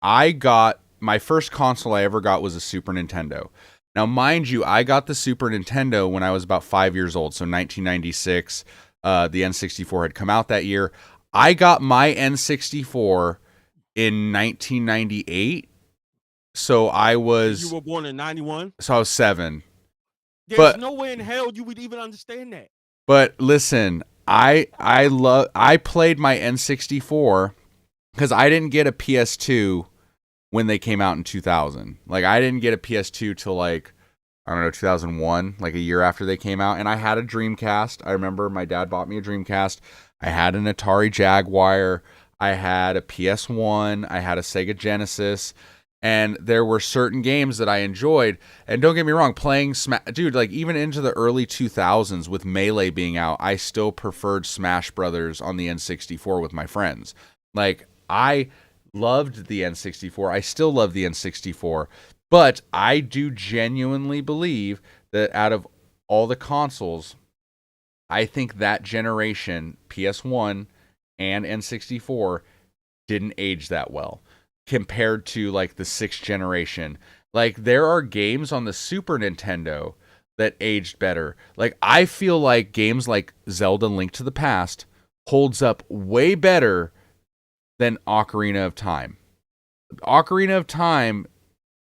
I got my first console I ever got was a Super Nintendo. Now, mind you, I got the Super Nintendo when I was about 5 years old, so 1996. The N64 had come out that year. I got my N64 in 1998. So I was. You were born in 91? So I was 7. There's no way in hell you would even understand that. But listen, I played my N64 because I didn't get a PS2 when they came out in 2000. Like, I didn't get a PS2 till like, I don't know, 2001, like a year after they came out. And I had a Dreamcast. I remember my dad bought me a Dreamcast. I had an Atari Jaguar. I had a PS1. I had a Sega Genesis. And there were certain games that I enjoyed. And don't get me wrong, playing dude, like even into the early 2000s with Melee being out, I still preferred Smash Brothers on the N64 with my friends. Like, I loved the N64. I still love the N64. But I do genuinely believe that out of all the consoles, I think that generation, PS1 and N64, didn't age that well compared to like the 6th generation. Like, there are games on the Super Nintendo that aged better. Like, I feel like games like Zelda Link to the Past holds up way better than Ocarina of Time. Ocarina of Time,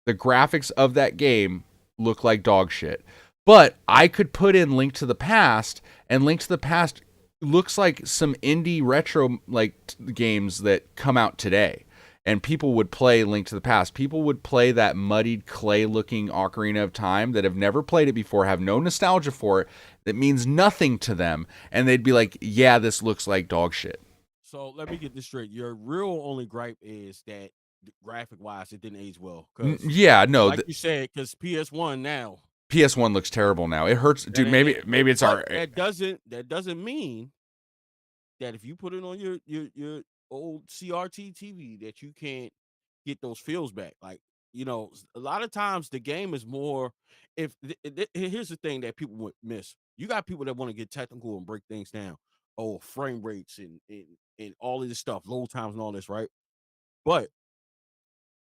the graphics of that game look like dog shit. But I could put in Link to the Past, and Link to the Past looks like some indie retro like games that come out today. And people would play Link to the Past. People would play that muddied clay-looking Ocarina of Time that have never played it before, have no nostalgia for it, that means nothing to them. And they'd be like, yeah, this looks like dog shit. So let me get this straight. Your real only gripe is that graphic-wise, it didn't age well. Yeah, no. Like you said, because PS1 now. PS1 looks terrible now. It hurts. Dude, maybe it's our... That doesn't mean that if you put it on your old CRT TV that you can't get those feels back. Like, you know, a lot of times the game is more, here's the thing that people would miss. You got people that want to get technical and break things down. Oh, frame rates and all of this stuff, load times and all this, right? But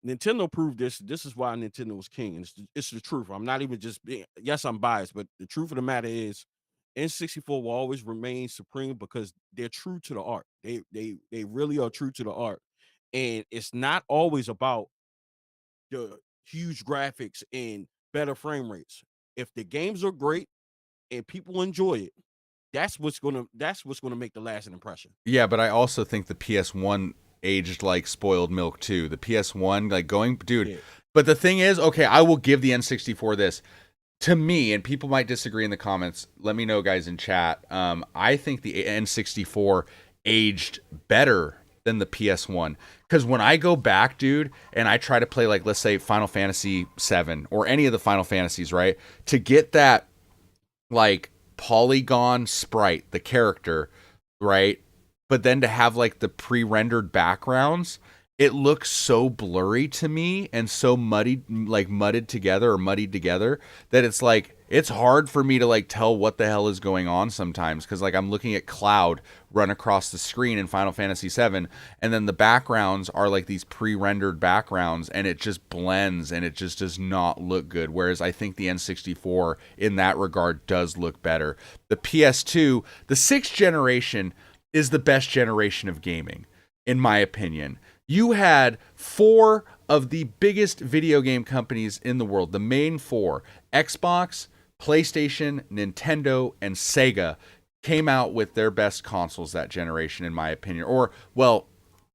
Nintendo proved this. This is why Nintendo was king. And it's the truth. I'm not even just being, yes, I'm biased, but the truth of the matter is N64 will always remain supreme because they're true to the art. They really are true to the art. And it's not always about the huge graphics and better frame rates. If the games are great and people enjoy it, that's what's gonna make the lasting impression. Yeah, but I also think the PS1 aged like spoiled milk too. The PS1, like dude. Yeah. But the thing is, okay, I will give the N64 this. To me, and people might disagree in the comments, let me know, guys, in chat. I think the N64 aged better than the PS1. Because when I go back, dude, and I try to play, like, let's say Final Fantasy VII or any of the Final Fantasies, right? To get that, like, polygon sprite, the character, right? But then to have, like, the pre-rendered backgrounds, it looks so blurry to me and so mudded together that it's like it's hard for me to like tell what the hell is going on sometimes, because like I'm looking at Cloud run across the screen in Final Fantasy VII, and then the backgrounds are like these pre-rendered backgrounds, and it just blends and it just does not look good. Whereas I think the N64 in that regard does look better. The PS2, the 6th generation, is the best generation of gaming, in my opinion. You had 4 of the biggest video game companies in the world, the main 4, Xbox, PlayStation, Nintendo, and Sega, came out with their best consoles that generation, in my opinion. Or, well,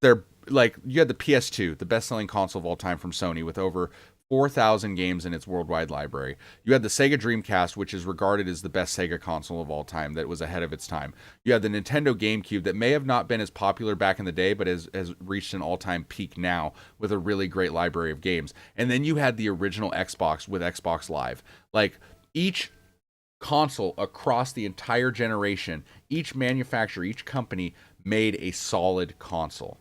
they're like, you had the PS2, the best-selling console of all time from Sony, with over 4,000 games in its worldwide library. You had the Sega Dreamcast, which is regarded as the best Sega console of all time, that was ahead of its time. You had the Nintendo GameCube, that may have not been as popular back in the day, but has reached an all-time peak now with a really great library of games. And then you had the original Xbox with Xbox Live. Like, each console across the entire generation, each manufacturer, each company made a solid console.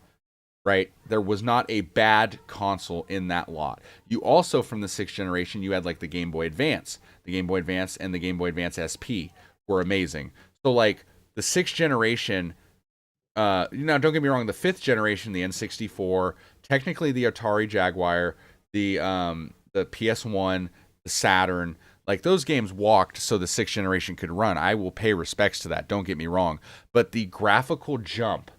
Right? There was not a bad console in that lot. You also, from the 6th generation, you had like the Game Boy Advance. The Game Boy Advance and the Game Boy Advance SP were amazing. So like the 6th generation, don't get me wrong, the 5th generation, the N64, technically the Atari Jaguar, the PS1, the Saturn, like those games walked so the 6th generation could run. I will pay respects to that, don't get me wrong. But the graphical jump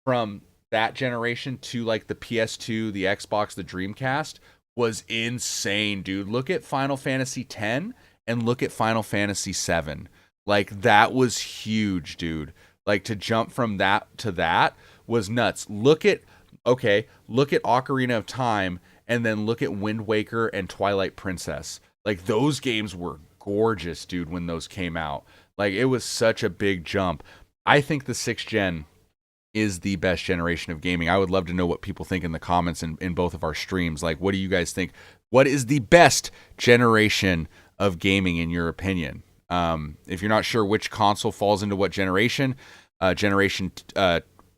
from that generation to like the PS2, the Xbox, the Dreamcast was insane, dude. Look at Final Fantasy X and look at Final Fantasy VII. Like, that was huge, dude. Like, to jump from that to that was nuts. Look at Ocarina of Time, and then look at Wind Waker and Twilight Princess. Like, those games were gorgeous, dude, when those came out. Like, it was such a big jump. I think the 6th gen is the best generation of gaming. I would love to know what people think in the comments in both of our streams. Like, what do you guys think? What is the best generation of gaming in your opinion? If you're not sure which console falls into what generation, generation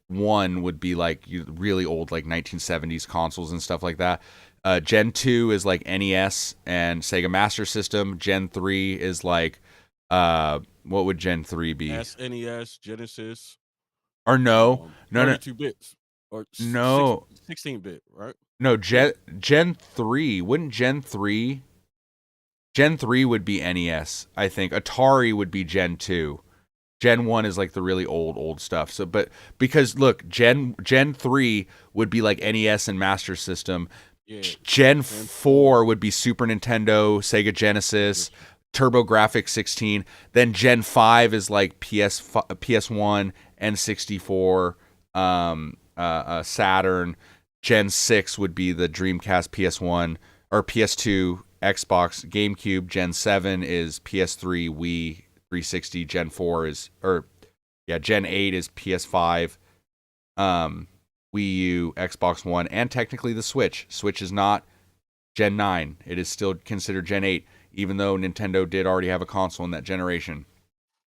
1 would be like really old, like 1970s consoles and stuff like that. Gen 2 is like NES and Sega Master System. Gen 3 is like, what would Gen 3 be? SNES, Genesis. Or no, 32 bits or no, 16-bit, right? No, Gen 3, wouldn't Gen 3 would be NES, I think. Atari would be Gen 2. Gen 1 is like the really old stuff. So, but because look, Gen 3 would be like NES and Master System. Yeah. Gen 4 would be Super Nintendo, Sega Genesis, TurboGrafx 16. Then Gen 5 is like PS1, N64, Saturn. Gen 6 would be the Dreamcast, PS1 or PS2, Xbox, GameCube. Gen 7 is PS3, Wii, 360. Gen 4 is, Gen 8 is PS5, Wii U, Xbox One, and technically the Switch. Switch is not Gen 9. It is still considered Gen 8, even though Nintendo did already have a console in that generation.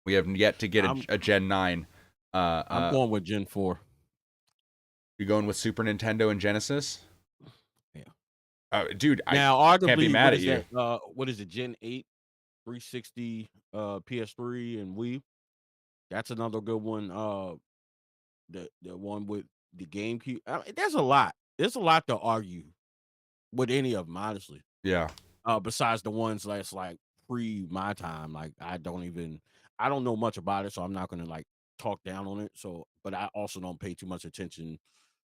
We have yet to get a Gen 9. I'm going with Gen 4. You going with Super Nintendo and Genesis? Yeah. Dude, now, I can't be mad at you. What is it, Gen 8, 360, PS3, and Wii? That's another good one. The one with the GameCube. There's a lot. There's a lot to argue with any of them, honestly. Yeah. Besides the ones that's like pre my time, like I don't know much about it, so I'm not gonna like talk down on it. So, but I also don't pay too much attention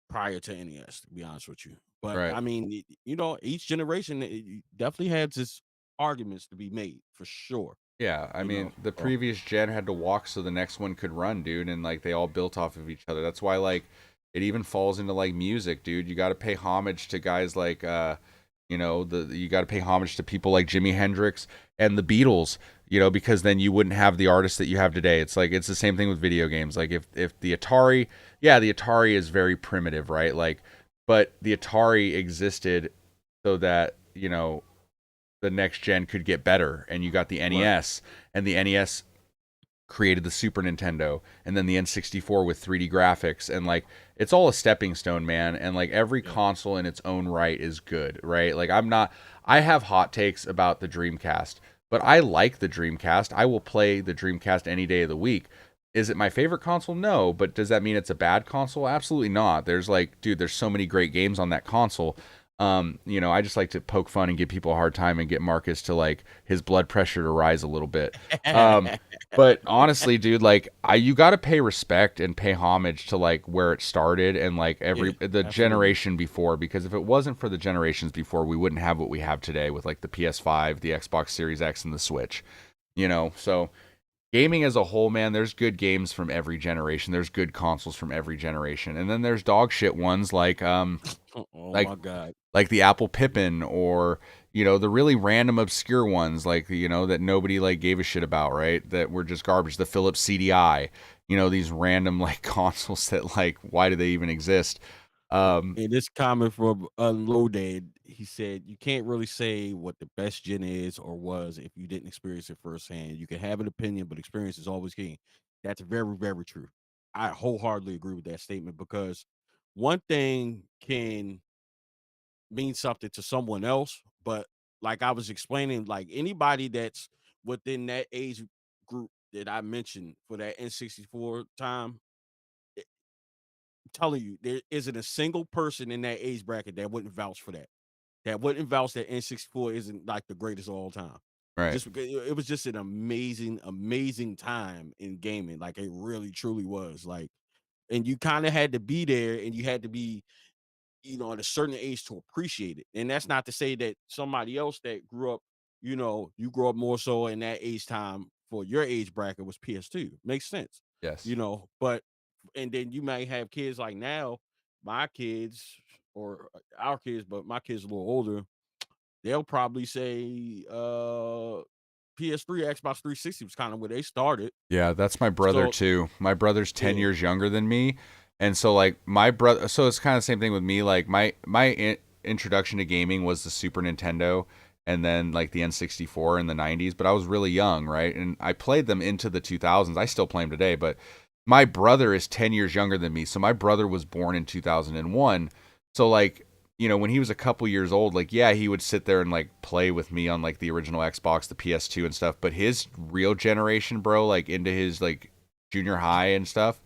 prior to NES, to be honest with you. But right. I mean, each generation definitely had its arguments to be made for sure. Yeah, I mean, the previous gen had to walk so the next one could run, dude, and like they all built off of each other. That's why like it even falls into like music, dude. You got to pay homage to guys like you got to pay homage to people like Jimi Hendrix and the Beatles, because then you wouldn't have the artists that you have today. It's like it's the same thing with video games. Like if the Atari, yeah, the Atari is very primitive, right? Like, but the Atari existed so that, the next gen could get better, and you got the NES, and the NES created the Super Nintendo, and then the N64 with 3D graphics, and like it's all a stepping stone, man. And like every console in its own right is good, right? Like I have hot takes about the Dreamcast, but I like the Dreamcast. I will play the Dreamcast any day of the week. Is it my favorite console? No, but does that mean it's a bad console? Absolutely not. There's there's so many great games on that console. I just like to poke fun and give people a hard time and get Marcus to like his blood pressure to rise a little bit. But honestly, dude, like you got to pay respect and pay homage to like where it started and like the generation before, because if it wasn't for the generations before, we wouldn't have what we have today with like the PS5, the Xbox Series X, and the Switch. So gaming as a whole, man, there's good games from every generation. There's good consoles from every generation, and then there's dog shit ones like oh my God, like the Apple Pippin, or the really random obscure ones like that nobody like gave a shit about, right? That were just garbage. The Philips CDI, these random like consoles that like why do they even exist? And this comment from Unloaded, he said, you can't really say what the best gen is or was if you didn't experience it firsthand. You can have an opinion, but experience is always king. That's very, very true. I wholeheartedly agree with that statement, because one thing can mean something to someone else, but like I was explaining, like anybody that's within that age group that I mentioned for that N64 time, I'm telling you, there isn't a single person in that age bracket that wouldn't vouch for that. That wouldn't vouch that N64 isn't like the greatest of all time. Right. Just because it was just an amazing, amazing time in gaming. Like it really, truly was. Like, and you kind of had to be there, and you had to be, at a certain age to appreciate it. And that's not to say that somebody else that grew up, you grew up more so in that age time for your age bracket was PS2. Makes sense. Yes. But and then you might have kids like now, my kids or our kids, but my kids a little older, they'll probably say PS3, Xbox 360 was kind of where they started. Yeah, that's my brother too. My brother's 10 years younger than me. And so like my brother, so it's kind of the same thing with me. Like my introduction to gaming was the Super Nintendo, and then like the N64 in the 90s, but I was really young, right? And I played them into the 2000s. I still play them today, but my brother is 10 years younger than me. So my brother was born in 2001. So like, when he was a couple years old, like, yeah, he would sit there and like play with me on like the original Xbox, the PS2 and stuff. But his real generation, bro, like into his like junior high and stuff,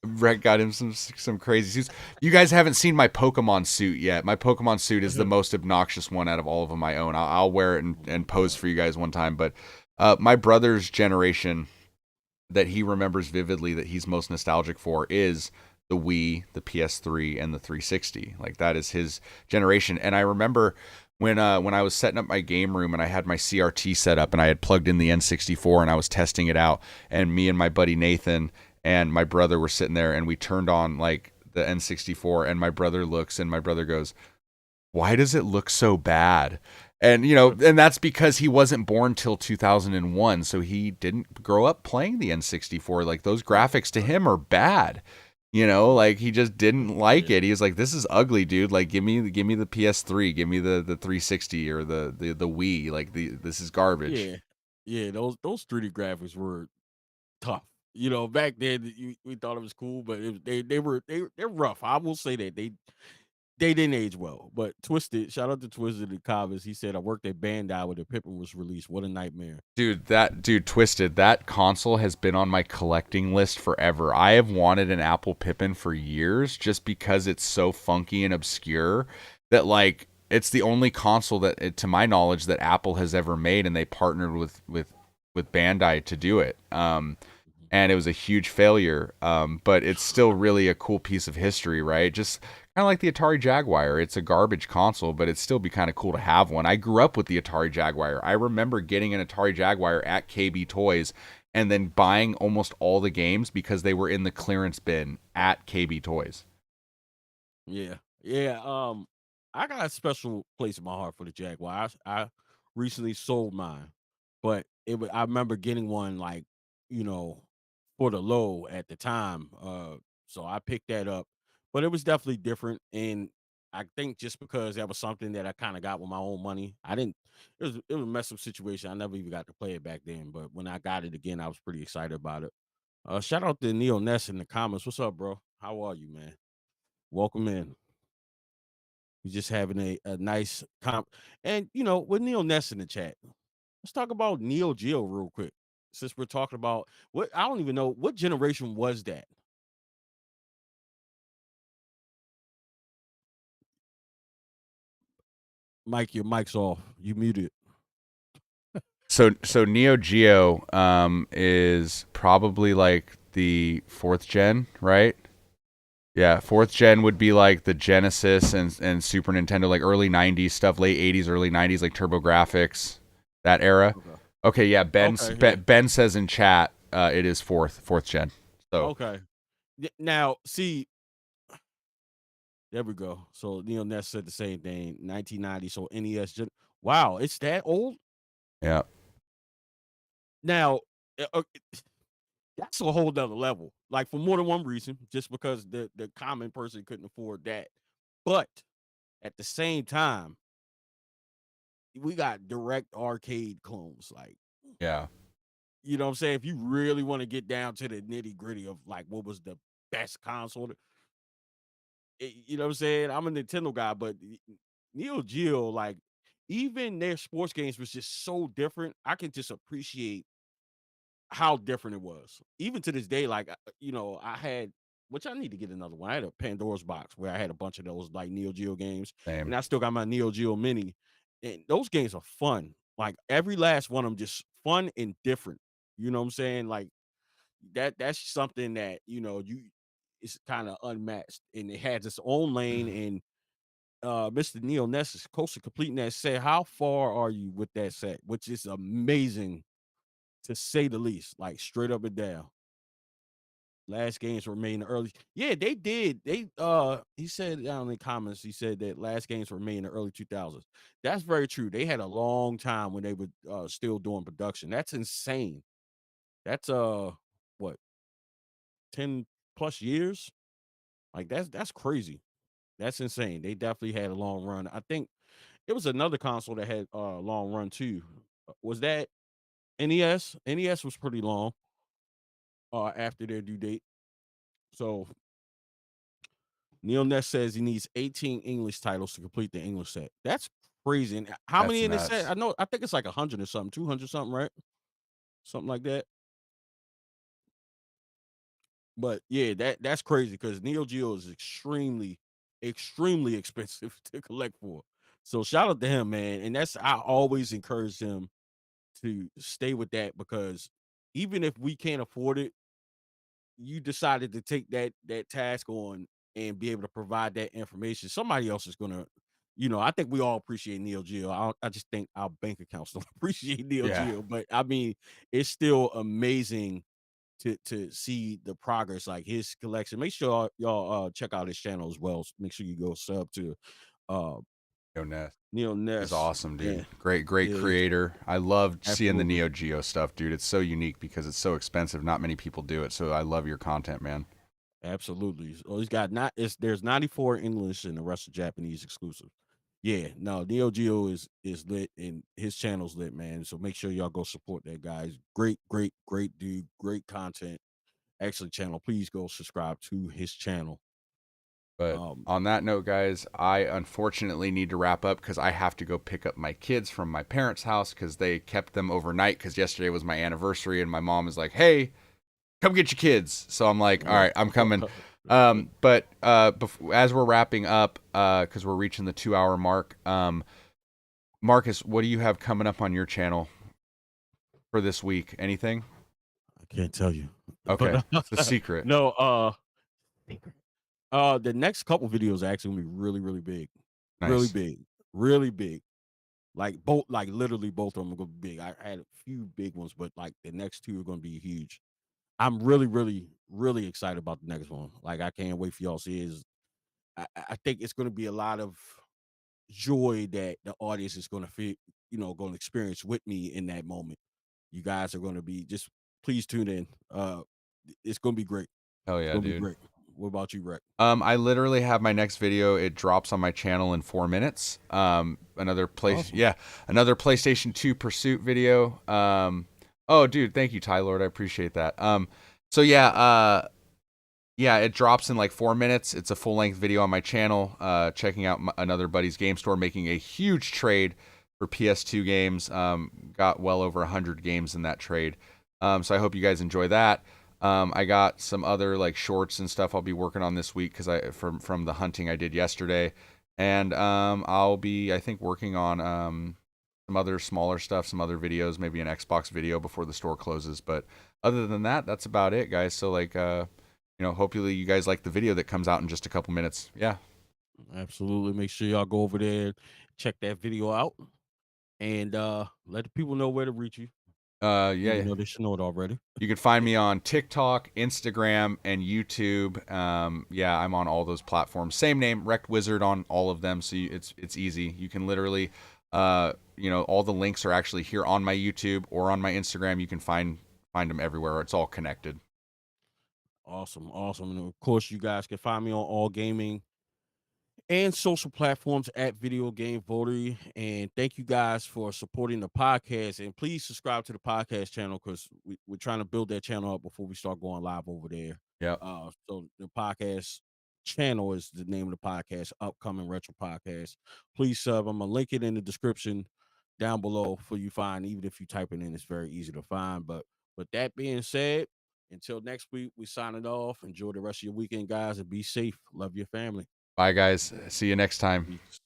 Rec got him some crazy suits. You guys haven't seen my Pokemon suit yet. My Pokemon suit is the most obnoxious one out of all of them I own. I'll wear it and pose for you guys one time. But my brother's generation that he remembers vividly, that he's most nostalgic for, is the Wii, the PS3, and the 360. Like that is his generation. And I remember when I was setting up my game room and I had my CRT set up and I had plugged in the N64 and I was testing it out, and me and my buddy Nathan and my brother were sitting there, and we turned on like the N64, and my brother looks, and my brother goes, "Why does it look so bad?" And and that's because he wasn't born till 2001, so he didn't grow up playing the N64. Like those graphics to him are bad. Like he just didn't like it. He was like, "This is ugly, dude. Like give me the PS3, give me the 360 or the Wii. Like this is garbage." Yeah, those 3D graphics were tough. Back then we thought it was cool, but they're rough. I will say that they didn't age well. But Twisted, shout out to Twisted in the comments. He said, I worked at Bandai when the Pippin was released. What a nightmare. Dude, Twisted, that console has been on my collecting list forever. I have wanted an Apple Pippin for years just because it's so funky and obscure that like it's the only console that, to my knowledge, that Apple has ever made, and they partnered with Bandai to do it. And it was a huge failure, but it's still really a cool piece of history, right? Just Kind of like the Atari Jaguar. It's a garbage console, but it'd still be kind of cool to have one. I grew up with the Atari Jaguar. I remember getting an Atari Jaguar at KB Toys and then buying almost all the games because they were in the clearance bin at KB Toys. Yeah. I got a special place in my heart for the Jaguar. I recently sold mine, but I remember getting one like, you know, for the low at the time. So I picked that up, but it was definitely different. And I think just because that was something that I kind of got with my own money, I didn't. It was a mess up situation. I never even got to play it back then, but when I got it again, I was pretty excited about it. Shout out to Neil Ness in the comments. What's up, bro? How are you, man? Welcome in. We're just having a nice comp. And, with Neil Ness in the chat, let's talk about Neo Geo real quick. Since we're talking about I don't even know what generation was that. Mike, your mic's off. You muted. So Neo Geo is probably like the 4th gen, right? Yeah, 4th gen would be like the Genesis and Super Nintendo, like early 90s stuff, late 80s, early 90s, like TurboGrafx, that era. Okay, yeah, Ben says in chat it is 4th gen. So okay. Now, see, there we go. So Neil Ness said the same thing, 1990. So NES wow, it's that old? yeah. Now, that's a whole nother level. Like for more than one reason, just because the common person couldn't afford that. But at the same time, we got direct arcade clones. Like, Yeah. you know what I'm saying? If you really want to get down to the nitty gritty of like what was the best console, you know what I'm saying? I'm a Nintendo guy, but Neo Geo, like, even their sports games was just so different. I can just appreciate how different it was. Even to this day, like, I had, which I need to get another one. I had a Pandora's box where I had a bunch of those like Neo Geo games, Same. and I still got my Neo Geo Mini, and those games are fun. Like every last one of them, just fun and different. You know what I'm saying? Like that's something that it's kind of unmatched, and it has its own lane. And Mr. Neil Ness is close to completing that set. How far are you with that set? Which is amazing to say the least, like straight up and down. Last games were made in the early. Yeah, they did. He said down in the comments, he said that last games were made in the early 2000s. That's very true. They had a long time when they were still doing production. That's insane. That's what, 10 plus years? Like that's crazy. That's insane. They definitely had a long run. I think it was another console that had a long run too. Was that NES? NES was pretty long after their due date. So Neil Ness says he needs 18 English titles to complete the English set. That's crazy. And how That's many in the set? nuts. I think it's like 100 or something, 200 something, right? Something like that. But yeah, that's crazy because Neo Geo is extremely, extremely expensive to collect for. So shout out to him, man. And I always encourage him to stay with that, because even if we can't afford it, you decided to take that task on and be able to provide that information. Somebody else is gonna, I think we all appreciate Neo Geo. I just think our bank accounts don't appreciate Neo Yeah. Geo, but I mean, it's still amazing to see the progress, like his collection. Make sure y'all check out his channel as well. Make sure you go sub to Neo Ness. is awesome, dude. Yeah. Great Yeah, creator. I loved seeing the absolutely. Neo Geo stuff, dude. It's so unique because it's so expensive. Not many people do it. So I love your content, man. Absolutely. Oh, he's got there's 94 English and the rest of Japanese exclusive. Yeah, no, Neo Geo is lit and his channel's lit, man. So make sure y'all go support that guy. He's great dude, great content, excellent channel. Please go subscribe to his channel. But on that note, guys, I unfortunately need to wrap up because I have to go pick up my kids from my parents' house because they kept them overnight because yesterday was my anniversary and my mom is like, hey, come get your kids. So I'm like, all right, I'm coming. But as we're wrapping up, because we're reaching the 2-hour mark, Marcus, what do you have coming up on your channel for this week? Anything? I can't tell you. Okay, it's a secret. No, The next couple videos are actually gonna be really, really big. Really Nice. big. Really big. Like literally both of them are gonna be big. I had a few big ones, but like the next two are gonna be huge. I'm really, really, really excited about the next one. Like I can't wait for y'all to see it. I think it's gonna be a lot of joy that the audience is gonna feel, gonna experience with me in that moment. You guys are gonna be just please tune in. It's gonna be great. Hell It's yeah, gonna be dude. great. What about you, Rec? I literally have my next video. It drops on my channel in 4 minutes. Another Awesome. another PlayStation 2 Pursuit video. Oh, dude, thank you, Ty Lord. I appreciate that. So yeah, it drops in like 4 minutes. It's a full length video on my channel. Checking out another buddy's game store, making a huge trade for PS2 games. Got well over 100 games in that trade. So I hope you guys enjoy that. I got some other like shorts and stuff I'll be working on this week because from the hunting I did yesterday, and I'll be I think working on some other smaller stuff, some other videos, maybe an Xbox video before the store closes. But other than that, that's about it, guys. So like hopefully you guys like the video that comes out in just a couple minutes. Yeah. Absolutely. Make sure y'all go over there, check that video out, and let the people know where to reach you. Even Yeah. though they should know it already. You can find me on TikTok, Instagram, and YouTube. Yeah, I'm on all those platforms. Same name, RectWizard on all of them. So it's easy. You can literally, all the links are actually here on my YouTube or on my Instagram. You can find them everywhere. It's all connected. Awesome. And of course, you guys can find me on all gaming and social platforms at VideoGameVotary. And thank you guys for supporting the podcast. And please subscribe to the podcast channel because we're trying to build that channel up before we start going live over there. Yeah. So the podcast channel is the name of the podcast, Upcoming Retro Podcast. Please sub. I'm gonna link it in the description down below for you find. Even if you type it in, it's very easy to find. But with that being said, until next week, we signing off. Enjoy the rest of your weekend, guys, and be safe. Love your family. Bye, guys. See you next time. Peace.